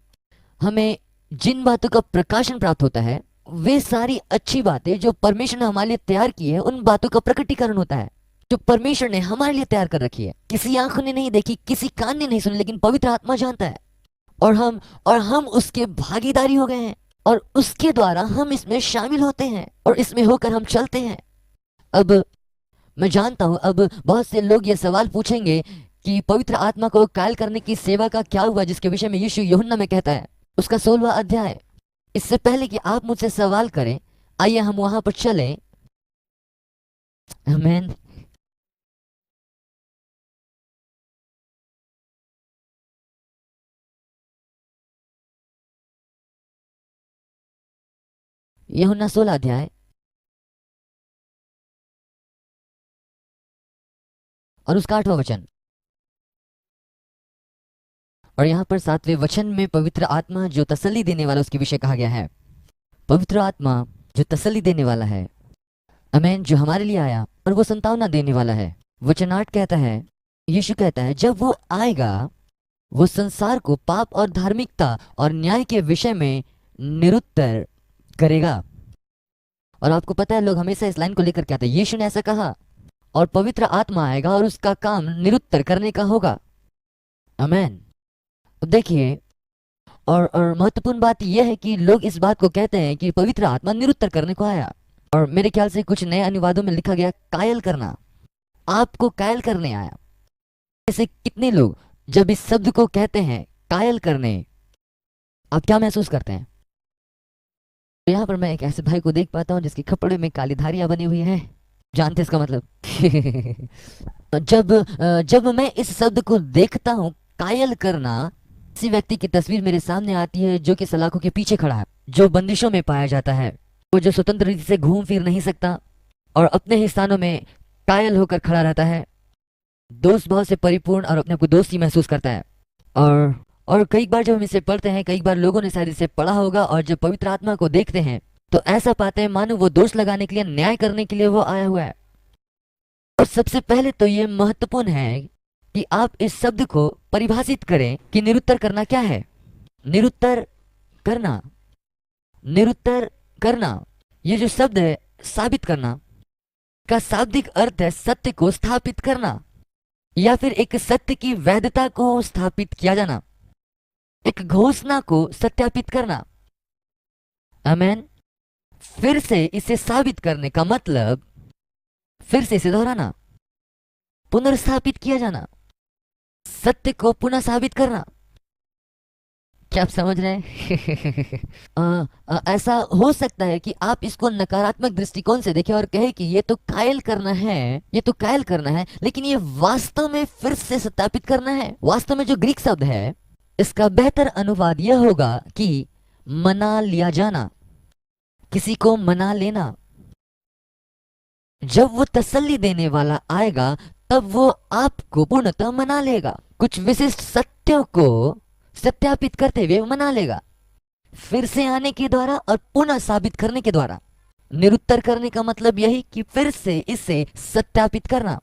हमें जिन बातों का प्रकाशन प्राप्त होता है, वे सारी अच्छी बातें जो परमेश्वर ने हमारे लिए तैयार की है, उन बातों का प्रकटीकरण होता है जो परमेश्वर ने हमारे लिए तैयार कर रखी है। किसी आंखों ने नहीं देखी, किसी कान ने नहीं सुनी, लेकिन पवित्र आत्मा जानता है। और हम उसके भागीदारी हो गए हैं और उसके द्वारा हम इसमें शामिल होते हैं और इसमें होकर हम चलते हैं। अब मैं जानता हूं, अब बहुत से लोग ये सवाल पूछेंगे कि पवित्र आत्मा को कायल करने की सेवा का क्या हुआ, जिसके विषय में यीशु यूहन्ना में कहता है, उसका 16वां अध्याय। इससे पहले कि आप मुझसे सवाल करें, आइए हम वहां पर चलें। आमीन। यूहन्ना 16 अध्याय और उसका 8वां वचन। और यहाँ पर 7वें वचन में पवित्र आत्मा जो तसल्ली देने वाला, उसके विषय कहा गया है। पवित्र आत्मा जो तसल्ली देने वाला है, आमीन, जो हमारे लिए आया और वो संतावना देने वाला है। वचन 8 कहता है, यीशु कहता है, जब वो आएगा वो संसार को पाप और धार्मिकता और न्याय के विषय में निरुत्तर करेगा। और आपको पता है लोग हमेशा इस लाइन को लेकर के आते हैं, यीशु ने ऐसा कहा और पवित्र आत्मा आएगा और उसका काम निरुत्तर करने का होगा। आमीन। अब देखिए, और महत्वपूर्ण बात यह है कि लोग इस बात को कहते हैं कि पवित्र आत्मा निरुत्तर करने को आया, और मेरे ख्याल से कुछ नए अनुवादों में लिखा गया कायल करना, आपको कायल करने आया। ऐसे कितने लोग जब इस शब्द को कहते हैं कायल करने, आप क्या महसूस करते हैं? तो यहाँ पर मैं एक ऐसे भाई को देख पाता हूँ जिसके कपड़े में काली धारियां बनी हुई हैं, जानते इसका मतलब? जब मैं इस शब्द को देखता हूँ कायल करना, किसी व्यक्ति की तस्वीर मेरे सामने आती है जो कि सलाखों के पीछे खड़ा है, जो बंदिशों में पाया जाता है, वो जो स्वतंत्र रीति से घूम फिर नहीं सकता और अपने ही स्थानों में कायल होकर खड़ा रहता है, दोस्त भाव से परिपूर्ण और अपने आप को दोस्ती महसूस करता है। और कई बार जब हम इसे पढ़ते हैं, कई बार लोगों ने शायद इसे पढ़ा होगा, और जब पवित्र आत्मा को देखते हैं तो ऐसा पाते हैं मानो वो दोष लगाने के लिए, न्याय करने के लिए वो आया हुआ है। और सबसे पहले तो ये महत्वपूर्ण है कि आप इस शब्द को परिभाषित करें कि निरुत्तर करना क्या है। निरुत्तर करना, निरुत्तर करना, ये जो शब्द है साबित करना का शाब्दिक अर्थ है सत्य को स्थापित करना, या फिर एक सत्य की वैधता को स्थापित किया जाना, एक घोषणा को सत्यापित करना। आमेन। फिर से इसे साबित करने का मतलब फिर से इसे दोहराना, पुनर्स्थापित किया जाना, सत्य को पुनः साबित करना। क्या आप समझ रहे हैं? ऐसा हो सकता है कि आप इसको नकारात्मक दृष्टिकोण से देखें और कहें कि ये तो कायल करना है, ये तो कायल करना है, लेकिन ये वास्तव में फिर से सत्यापित करना है। वास्तव में जो ग्रीक शब्द है, इसका बेहतर अनुवाद यह होगा कि मना लिया जाना, किसी को मना लेना। जब वो तसल्ली देने वाला आएगा तब वो आपको पूर्णतः मना लेगा, कुछ विशिष्ट सत्यों को सत्यापित करते हुए मना लेगा, फिर से आने के द्वारा और पुनः साबित करने के द्वारा। निरुत्तर करने का मतलब यही कि फिर से इसे सत्यापित करना।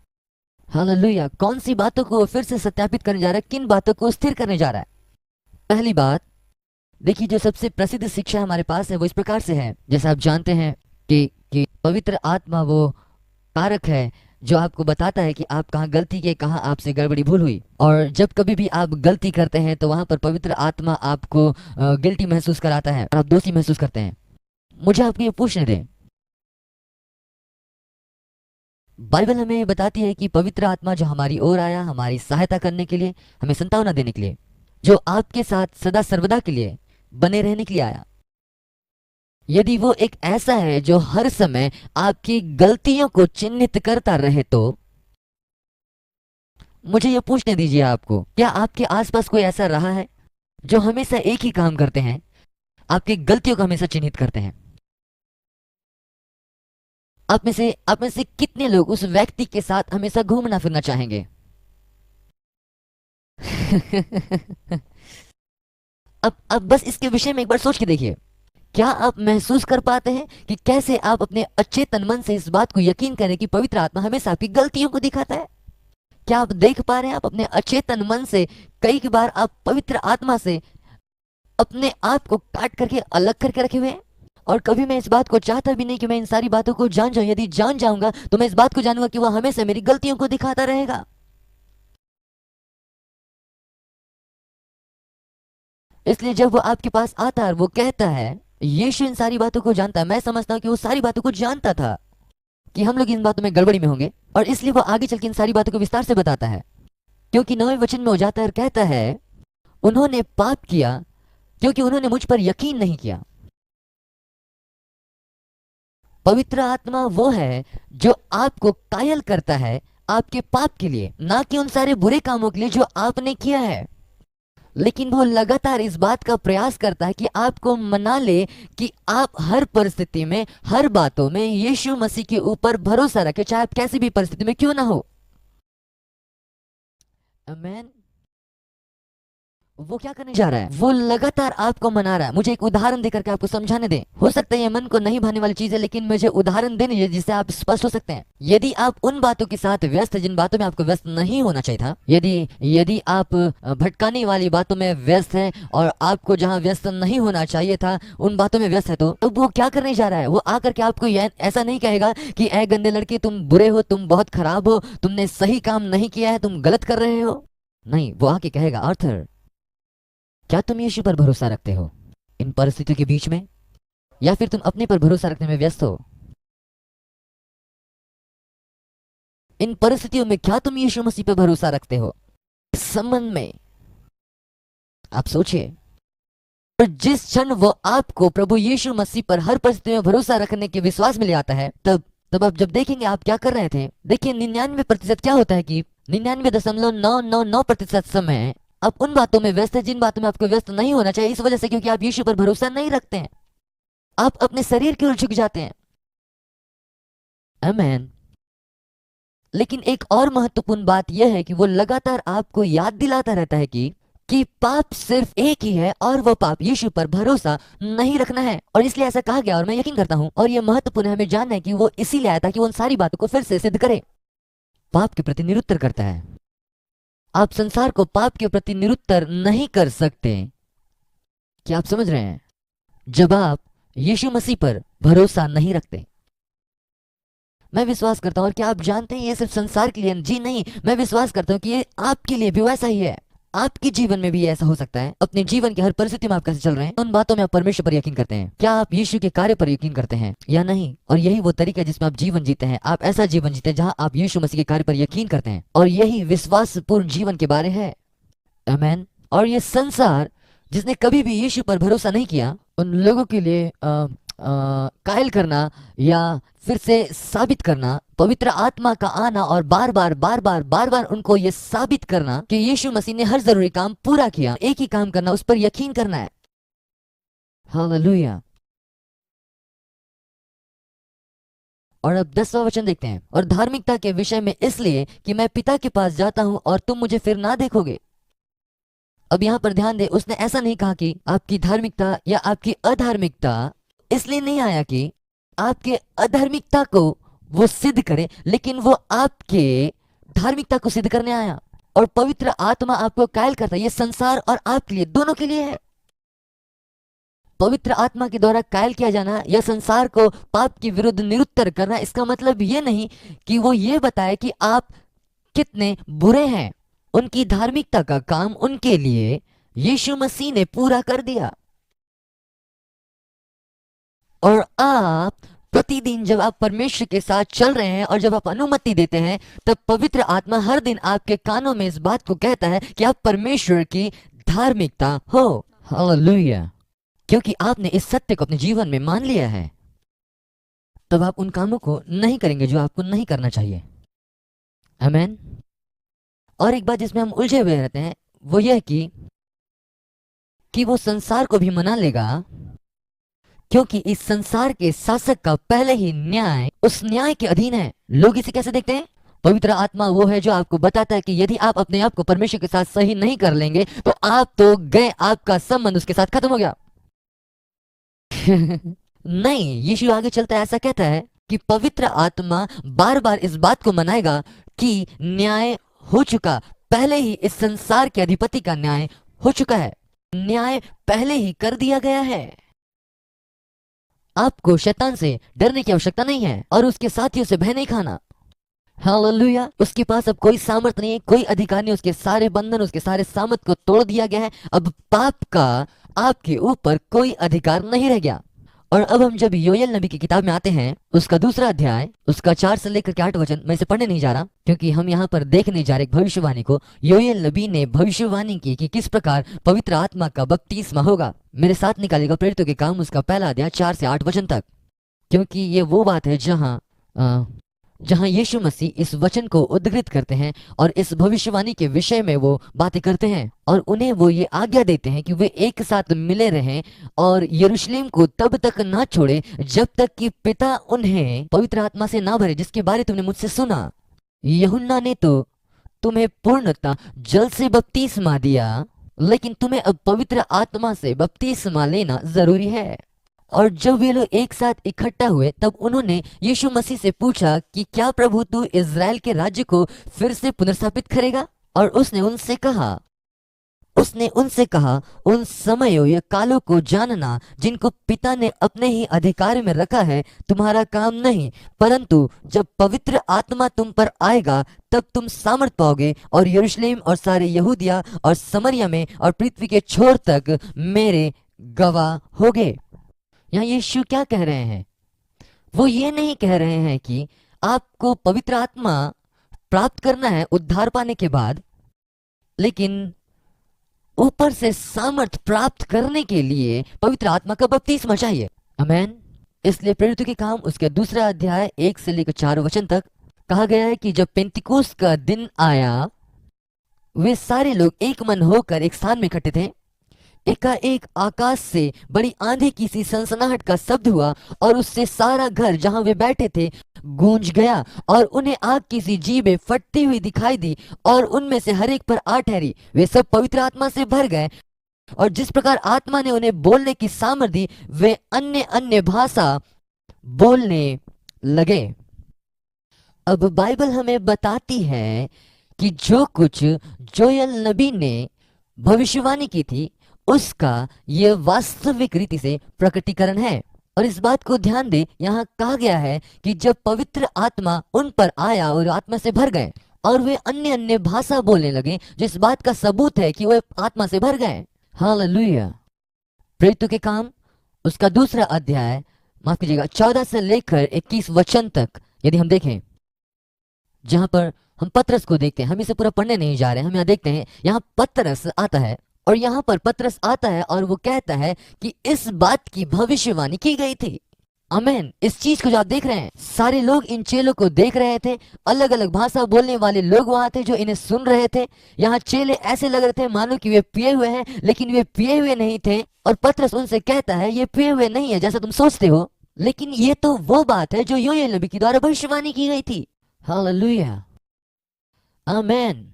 हालेलुया। कौन सी बातों को फिर से सत्यापित करने जा रहा है, किन बातों को स्थिर करने जा रहा है? पहली बात देखिए, जो सबसे प्रसिद्ध शिक्षा हमारे पास है वो इस प्रकार से है, जैसा आप जानते हैं कि पवित्र आत्मा वो कारक है जो आपको बताता है कि आप कहाँ गलती किए, कहाँ आपसे गड़बड़ी भूल हुई। और जब कभी भी आप गलती करते हैं तो वहां पर पवित्र आत्मा आपको गिल्टी महसूस कराता है और आप दोषी महसूस करते हैं। मुझे आपको ये पूछने दें, बाइबल हमें बताती है कि पवित्र आत्मा जो हमारी ओर आया हमारी सहायता करने के लिए, हमें संतावना देने के लिए, जो आपके साथ सदा सर्वदा के लिए बने रहने के लिए आया, यदि वो एक ऐसा है जो हर समय आपकी गलतियों को चिन्हित करता रहे, तो मुझे ये पूछने दीजिए आपको, क्या आपके आसपास कोई ऐसा रहा है जो हमेशा एक ही काम करते हैं, आपकी गलतियों को हमेशा चिन्हित करते हैं? आप में से कितने लोग उस व्यक्ति के साथ हमेशा घूमना फिरना चाहेंगे? अब बस इसके विषय में एक बार सोच के देखिए। क्या आप महसूस कर पाते हैं कि कैसे आप अपने अचेतन मन से इस बात को यकीन करें कि पवित्र आत्मा हमेशा आपकी गलतियों को दिखाता है? क्या आप देख पा रहे हैं, आप अपने अचेतन मन से कई बार आप पवित्र आत्मा से अपने आप को काट करके अलग करके रखे हुए हैं? और कभी मैं इस बात को चाहता भी नहीं कि मैं इन सारी बातों को जान जाऊं। यदि जान जाऊंगा तो मैं इस बात को जानूंगा कि वह हमेशा मेरी गलतियों को दिखाता रहेगा। इसलिए जब वो आपके पास आता है और वो कहता है, यीशु इन सारी बातों को जानता है, मैं समझता हूं कि वो सारी बातों को जानता था कि हम लोग इन बातों में गड़बड़ी में होंगे, और इसलिए वो आगे चल के इन सारी बातों को विस्तार से बताता है। क्योंकि 9वें वचन में हो जाता है और कहता है, उन्होंने पाप किया क्योंकि उन्होंने मुझ पर यकीन नहीं किया। पवित्र आत्मा वो है जो आपको कायल करता है आपके पाप के लिए, ना कि उन सारे बुरे कामों के लिए जो आपने किया है। लेकिन वो लगातार इस बात का प्रयास करता है कि आपको मना ले कि आप हर परिस्थिति में, हर बातों में यीशु मसीह के ऊपर भरोसा रखें, चाहे आप कैसी भी परिस्थिति में क्यों ना हो। आमेन। वो क्या करने जा रहा है? वो लगातार आपको मना रहा है। मुझे एक उदाहरण देकर के आपको समझाने दें। हो सकता है ये मन को नहीं भाने वाली चीज है, लेकिन मुझे उदाहरण देने दीजिए जिससे आप स्पष्ट हो सकते हैं। यदि आप उन बातों के साथ व्यस्त जिन बातों में आपको व्यस्त नहीं होना चाहिए था, यदि आप भटकाने वाली बातों में व्यस्त हैं और आपको जहां व्यस्त नहीं होना चाहिए था उन बातों में व्यस्त है, तो वो क्या करने जा रहा है? वो आकर के आपको ऐसा नहीं कहेगा कि ऐ गंदे लड़के, तुम बुरे हो, तुम बहुत खराब हो, तुमने सही काम नहीं किया है, तुम गलत कर रहे हो। नहीं, वो आके कहेगा, आर्थर क्या तुम यीशु पर भरोसा रखते हो इन परिस्थितियों के बीच में, या फिर तुम अपने पर भरोसा रखने में व्यस्त हो? इन परिस्थितियों में क्या तुम यीशु मसीह पर भरोसा रखते हो? इस संबंध में आप सोचिए। और जिस क्षण वो आपको प्रभु यीशु मसीह पर हर परिस्थिति में भरोसा रखने के विश्वास में ले आता है, तब तब आप जब देखेंगे आप क्या कर रहे थे। देखिए 99% क्या होता है कि 99.999% समय आप उन बातों में व्यस्त है जिन बातों में आपको व्यस्त नहीं होना चाहिए, इस वजह से क्योंकि आप यीशु पर भरोसा नहीं रखते हैं। आप अपने शरीर की ओर झुक जाते हैं। आमीन। लेकिन एक और महत्वपूर्ण बात यह है कि वो लगातार आपको याद दिलाता रहता है कि पाप सिर्फ एक ही है, और वो पाप यीशु पर भरोसा नहीं रखना है। और इसलिए ऐसा कहा गया, और मैं यकीन करता हूं, और ये महत्वपूर्ण है हमें जानना है कि वो इसीलिए आया था कि वो उन सारी बातों को फिर से सिद्ध करे। पाप के प्रति निरुत्तर करता है। आप संसार को पाप के प्रति निरुत्तर नहीं कर सकते। क्या आप समझ रहे हैं? जब आप यीशु मसीह पर भरोसा नहीं रखते। मैं विश्वास करता हूं, और क्या आप जानते हैं ये सिर्फ संसार के लिए जी नहीं, मैं विश्वास करता हूं कि ये आपके लिए भी वैसा ही है। आपके जीवन में भी ऐसा हो सकता है। अपने जीवन की हर परिस्थिति में आप कैसे चल रहे हैं, उन बातों में आप परमेश्वर पर यकीन करते हैं। क्या आप यीशु के कार्य पर यकीन करते हैं या नहीं? और यही वो तरीका है जिसमें आप जीवन जीते हैं। आप ऐसा जीवन जीते हैं जहां आप यीशु मसीह के कार्य पर यकीन करते हैं, और यही विश्वासपूर्ण जीवन के बारे है। आमीन। और ये संसार जिसने कभी भी यीशु पर भरोसा नहीं किया, उन लोगों के लिए कायल करना या फिर से साबित करना, पवित्र आत्मा का आना और बार बार उनको ये साबित करना कि यीशु मसीह ने हर जरूरी काम पूरा किया। एक ही काम करना, उस पर यकीन करना है। हालेलुया। और अब 10वां वचन देखते हैं। और धार्मिकता के विषय में इसलिए कि मैं पिता के पास जाता हूं और तुम मुझे फिर ना देखोगे। अब यहां पर ध्यान दे, उसने ऐसा नहीं कहा कि आपकी धार्मिकता या आपकी अधार्मिकता, इसलिए नहीं आया कि आपके अधार्मिकता को वो सिद्ध करे, लेकिन वो आपके धार्मिकता को सिद्ध करने आया। और पवित्र आत्मा आपको कायल करता है। ये संसार और आपके लिए, दोनों के लिए है। पवित्र आत्मा के द्वारा कायल किया जाना या संसार को पाप के विरुद्ध निरुत्तर करना, इसका मतलब ये नहीं कि वो ये बताए कि आप कितने बुरे हैं। उनकी धार्मिकता का काम उनके लिए यीशु मसीह ने पूरा कर दिया। और आप प्रतिदिन जब आप परमेश्वर के साथ चल रहे हैं और जब आप अनुमति देते हैं, तब पवित्र आत्मा हर दिन आपके कानों में इस बात को कहता है कि आप परमेश्वर की धार्मिकता हो। हालेलुया। क्योंकि आपने इस सत्य को अपने जीवन में मान लिया है, तब आप उन कामों को नहीं करेंगे जो आपको नहीं करना चाहिए। आमीन। और एक बात जिसमें हम उलझे हुए रहते हैं वो यह कि वो संसार को भी मना लेगा, क्योंकि इस संसार के शासक का पहले ही न्याय उस न्याय के अधीन है। लोग इसे कैसे देखते हैं? पवित्र आत्मा वो है जो आपको बताता है कि यदि आप अपने आप को परमेश्वर के साथ सही नहीं कर लेंगे तो आप तो गए, आपका संबंध उसके साथ खत्म हो गया। नहीं, यीशु आगे चलता है, ऐसा कहता है कि पवित्र आत्मा बार बार इस बात को मनाएगा कि न्याय हो चुका, पहले ही इस संसार के अधिपति का न्याय हो चुका है। न्याय पहले ही कर दिया गया है। आपको शैतान से डरने की आवश्यकता नहीं है और उसके साथियों से भय नहीं खाना। हालेलुया। उसके पास अब कोई सामर्थ नहीं है, कोई अधिकार नहीं। उसके सारे बंधन, उसके सारे सामर्थ को तोड़ दिया गया है। अब पाप का आपके ऊपर कोई अधिकार नहीं रह गया। और अब हम जब योएल नबी की किताब में आते हैं, उसका 2 अध्याय, उसका 4 से लेकर के 8 वचन, मैं इसे पढ़ने नहीं जा रहा क्योंकि हम यहाँ पर देखने जा रहे भविष्यवाणी को। योएल नबी ने भविष्यवाणी की कि किस प्रकार पवित्र आत्मा का बपतिस्मा होगा। मेरे साथ निकालेगा प्रेरितों के काम, उसका पहला अध्याय 4 से 8 वचन तक, क्योंकि ये वो बात है जहां यीशु मसीह इस वचन को उद्धृत करते हैं और इस भविष्यवाणी के विषय में वो बातें करते हैं, और उन्हें वो ये आज्ञा देते हैं कि वे एक साथ मिले रहें और यरूशलेम को तब तक ना छोड़े जब तक कि पिता उन्हें पवित्र आत्मा से ना भरे, जिसके बारे तुमने मुझसे सुना। यूहन्ना ने तो तुम्हें पूर्णतः जल से बपतिस्मा दिया, लेकिन तुम्हें अब पवित्र आत्मा से बपतिस्मा लेना जरूरी है। और जब वे लोग एक साथ इकट्ठा हुए, तब उन्होंने यीशु मसीह से पूछा कि क्या प्रभु तू इज़राइल के राज्य को फिर से पुनर्स्थापित करेगा? और उसने उनसे कहा, उसने उनसे कहा, उन समयों या कालों को जानना जिनको पिता ने अपने ही अधिकार में रखा है तुम्हारा काम नहीं, परंतु जब पवित्र आत्मा तुम पर आएगा तब तुम सामर्थ पाओगे और यरूशलेम और सारे यहूदिया और समरिया में और पृथ्वी के छोर तक मेरे गवाह होगे। यहाँ यीशु क्या कह रहे हैं? वो ये नहीं कह रहे हैं कि आपको पवित्र आत्मा प्राप्त करना है उद्धार पाने के बाद, लेकिन ऊपर से सामर्थ प्राप्त करने के लिए पवित्र आत्मा का बपतिस्मा चाहिए। आमेन। इसलिए प्रेरितों के काम उसके दूसरा अध्याय 1 से लेकर 4 वचन तक कहा गया है कि जब पेंतिकोस्त का दिन आया, वे सारे लोग एक मन होकर एक स्थान में इकट्ठे थे। एकाएक आकाश से बड़ी आंधी की सी सनसनाहट का शब्द हुआ और उससे सारा घर जहां वे बैठे थे गूंज गया और उन्हें आग की सी जीभें फटती हुई दिखाई दी और उनमें से हर एक पर आ ठहरी। वे सब पवित्र आत्मा से भर गए और जिस प्रकार आत्मा ने उन्हें बोलने की सामर्थ दी, वे अन्य अन्य भाषा बोलने लगे। अब बाइबल हमें बताती है कि जो कुछ जोएल नबी ने भविष्यवाणी की थी उसका यह वास्तविक रीति से प्रकटीकरण है। और इस बात को ध्यान दे, यहाँ कहा गया है कि जब पवित्र आत्मा उन पर आया और आत्मा से भर गए और वे अन्य अन्य भाषा बोलने लगे, जिस बात का सबूत है कि वे आत्मा से भर गए। हालेलुया। प्रेरितों के काम उसका दूसरा अध्याय, माफ कीजिएगा, 14 से लेकर 21 वचन तक यदि हम देखें, जहां पर हम पतरस को देखते हैं। हम इसे पूरा पढ़ने नहीं जा रहे हैं, हम यहाँ देखते हैं यहाँ पतरस आता है और यहाँ पर पतरस आता है और वो कहता है कि इस बात की भविष्यवाणी की गई थी। आमेन। इस चीज को जो आप देख रहे हैं, सारे लोग इन चेलों को देख रहे थे, अलग अलग भाषा बोलने वाले लोग वहां थे जो इन्हें सुन रहे थे। यहाँ चेले ऐसे लग रहे थे मानो कि वे पिए हुए हैं, लेकिन वे पिए हुए नहीं थे। और पतरस उनसे कहता है ये पिए हुए नहीं है जैसा तुम सोचते हो, लेकिन ये तो वो बात है जो योएल नबी के द्वारा भविष्यवाणी की गई थी। हालेलुया। आमेन।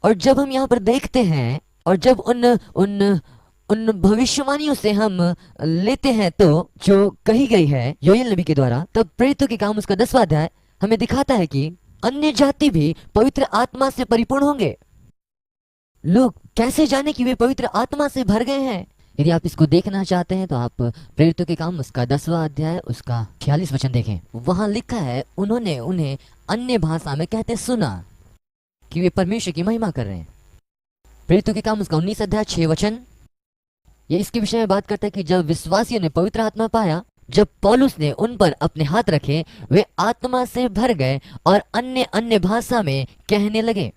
और जब हम यहाँ पर देखते हैं और जब उन उन उन भविष्यवाणियों से हम लेते हैं तो जो कही गई है योएल नबी के द्वारा, तब प्रेरितों के काम उसका 10वां अध्याय हमें दिखाता है कि अन्य जाति भी पवित्र आत्मा से परिपूर्ण होंगे। लोग कैसे जाने कि वे पवित्र आत्मा से भर गए हैं? यदि आप इसको देखना चाहते हैं तो आप प्रेरितों के काम उसका 10वां अध्याय उसका 46 वचन देखें। वहां लिखा है, उन्होंने उन्हें अन्य भाषा में कहते सुना कि वे परमेश्वर की महिमा कर रहे हैं। प्रेरितों के काम उसका 19 अध्याय 6 वचन ये इसके विषय में बात करता है कि जब विश्वासियों ने पवित्र आत्मा पाया, जब पौलुस ने उन पर अपने हाथ रखे, वे आत्मा से भर गए और अन्य अन्य भाषा में कहने लगे।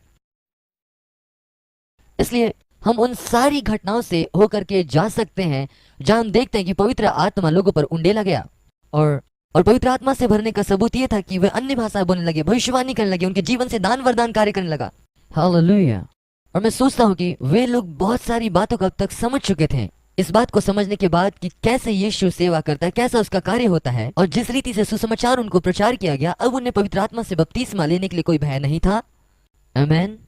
इसलिए हम उन सारी घटनाओं से होकर के जा सकते हैं जहां हम देखते हैं कि पवित्र आत्मा लोगों पर उंडेला गया और पवित्र आत्मा से भरने का सबूत यह था कि वे अन्य भाषा बोलने लगे, भविष्यवाणी करने लगे, उनके जीवन से दान वरदान कार्य करने लगा। हालेलुया। और मैं सोचता हूँ कि वे लोग बहुत सारी बातों को अब तक समझ चुके थे। इस बात को समझने के बाद कि कैसे यीशु सेवा करता है, कैसा उसका कार्य होता है और जिस रीति से सुसमाचार उनको प्रचार किया गया, अब उन्हें पवित्र आत्मा से बपतिस्मा लेने के लिए कोई भय नहीं था। आमेन।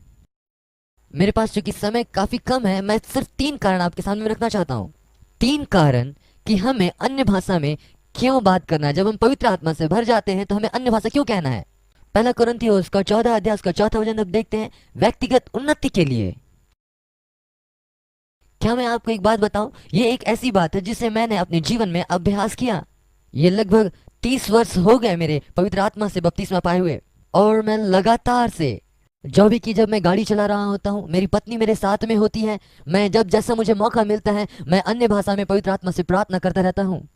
मेरे पास चूंकि समय काफी कम है, मैं सिर्फ 3 कारण आपके सामने रखना चाहता हूँ। 3 कारण कि हमें अन्य भाषा में क्यों बात करना है। जब हम पवित्र आत्मा से भर जाते हैं तो हमें अन्य भाषा क्यों कहना है? पहला कुरिन्थियों उसका 14 अध्याय उसका 4 वचन अब देखते हैं, व्यक्तिगत उन्नति के लिए। क्या मैं आपको एक बात बताऊं, ये एक ऐसी बात है जिसे मैंने अपने जीवन में अभ्यास किया। ये लगभग 30 वर्ष हो गए मेरे पवित्र आत्मा से बपतिस्मा पाए हुए, और मैं लगातार से जो भी कि जब मैं गाड़ी चला रहा होता हूँ, मेरी पत्नी मेरे साथ में होती है, मैं जब जैसा मुझे मौका मिलता है मैं अन्य भाषा में पवित्र आत्मा से प्रार्थना करता रहता हूँ,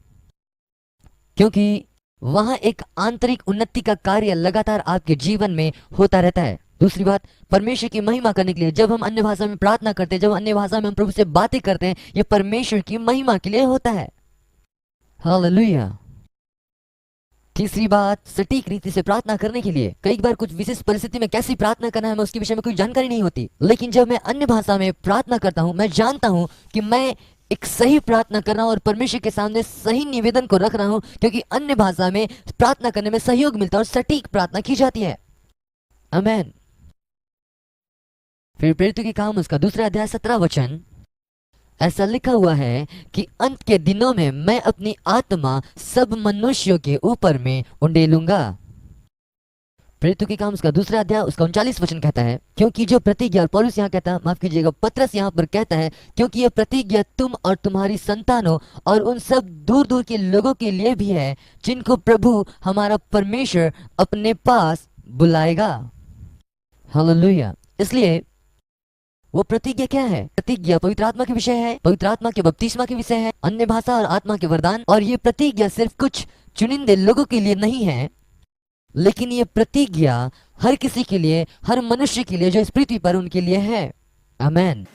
क्योंकि वहां एक आंतरिक उन्नति का कार्य लगातार आपके जीवन में होता रहता है। दूसरी बात, परमेश्वर की महिमा करने के लिए जब हम अन्य भाषा में प्रार्थना करते हैं, जब अन्य भाषा में हम प्रभु से बातें करते हैं, ये परमेश्वर की महिमा के लिए होता है। हालेलुया। तीसरी बात, सटीक रीति से प्रार्थना करने के लिए कई बार कुछ विशेष परिस्थिति में कैसी प्रार्थना करना है मैं उसके विषय में कोई जानकारी नहीं होती, लेकिन जब मैं अन्य भाषा में प्रार्थना करता हूं, मैं जानता हूं कि मैं एक सही प्रार्थना कर रहा हूं और परमेश्वर के सामने सही निवेदन को रख रहा हूं, क्योंकि अन्य भाषा में प्रार्थना करने में सहयोग मिलता है और सटीक प्रार्थना की जाती है। आमेन। फिर प्रेरितों के काम उसका 2 अध्याय 17 वचन ऐसा लिखा हुआ है कि अंत के दिनों में मैं अपनी आत्मा सब मनुष्यों के ऊपर में उंडेलूंगा। प्रेरितों के काम उसका 2 अध्याय उसका 39 वचन कहता है, क्योंकि जो प्रतिज्ञा, और पौलुस यहाँ कहता है, माफ कीजिएगा, पतरस यहाँ पर कहता है, क्योंकि यह प्रतिज्ञा तुम और तुम्हारी संतानों और उन सब दूर दूर के लोगों के लिए भी है जिनको प्रभु हमारा परमेश्वर अपने पास बुलाएगा। हालेलुया। इसलिए वो प्रतिज्ञा क्या है? प्रतिज्ञा पवित्र आत्मा के विषय है, पवित्र आत्मा के बपतिस्मा के विषय है, अन्य भाषा और आत्मा के वरदान। और ये प्रतिज्ञा सिर्फ कुछ चुनिंदे लोगों के लिए नहीं है, लेकिन ये प्रतिज्ञा हर किसी के लिए, हर मनुष्य के लिए जो इस पृथ्वी पर उनके लिए है। आमेन।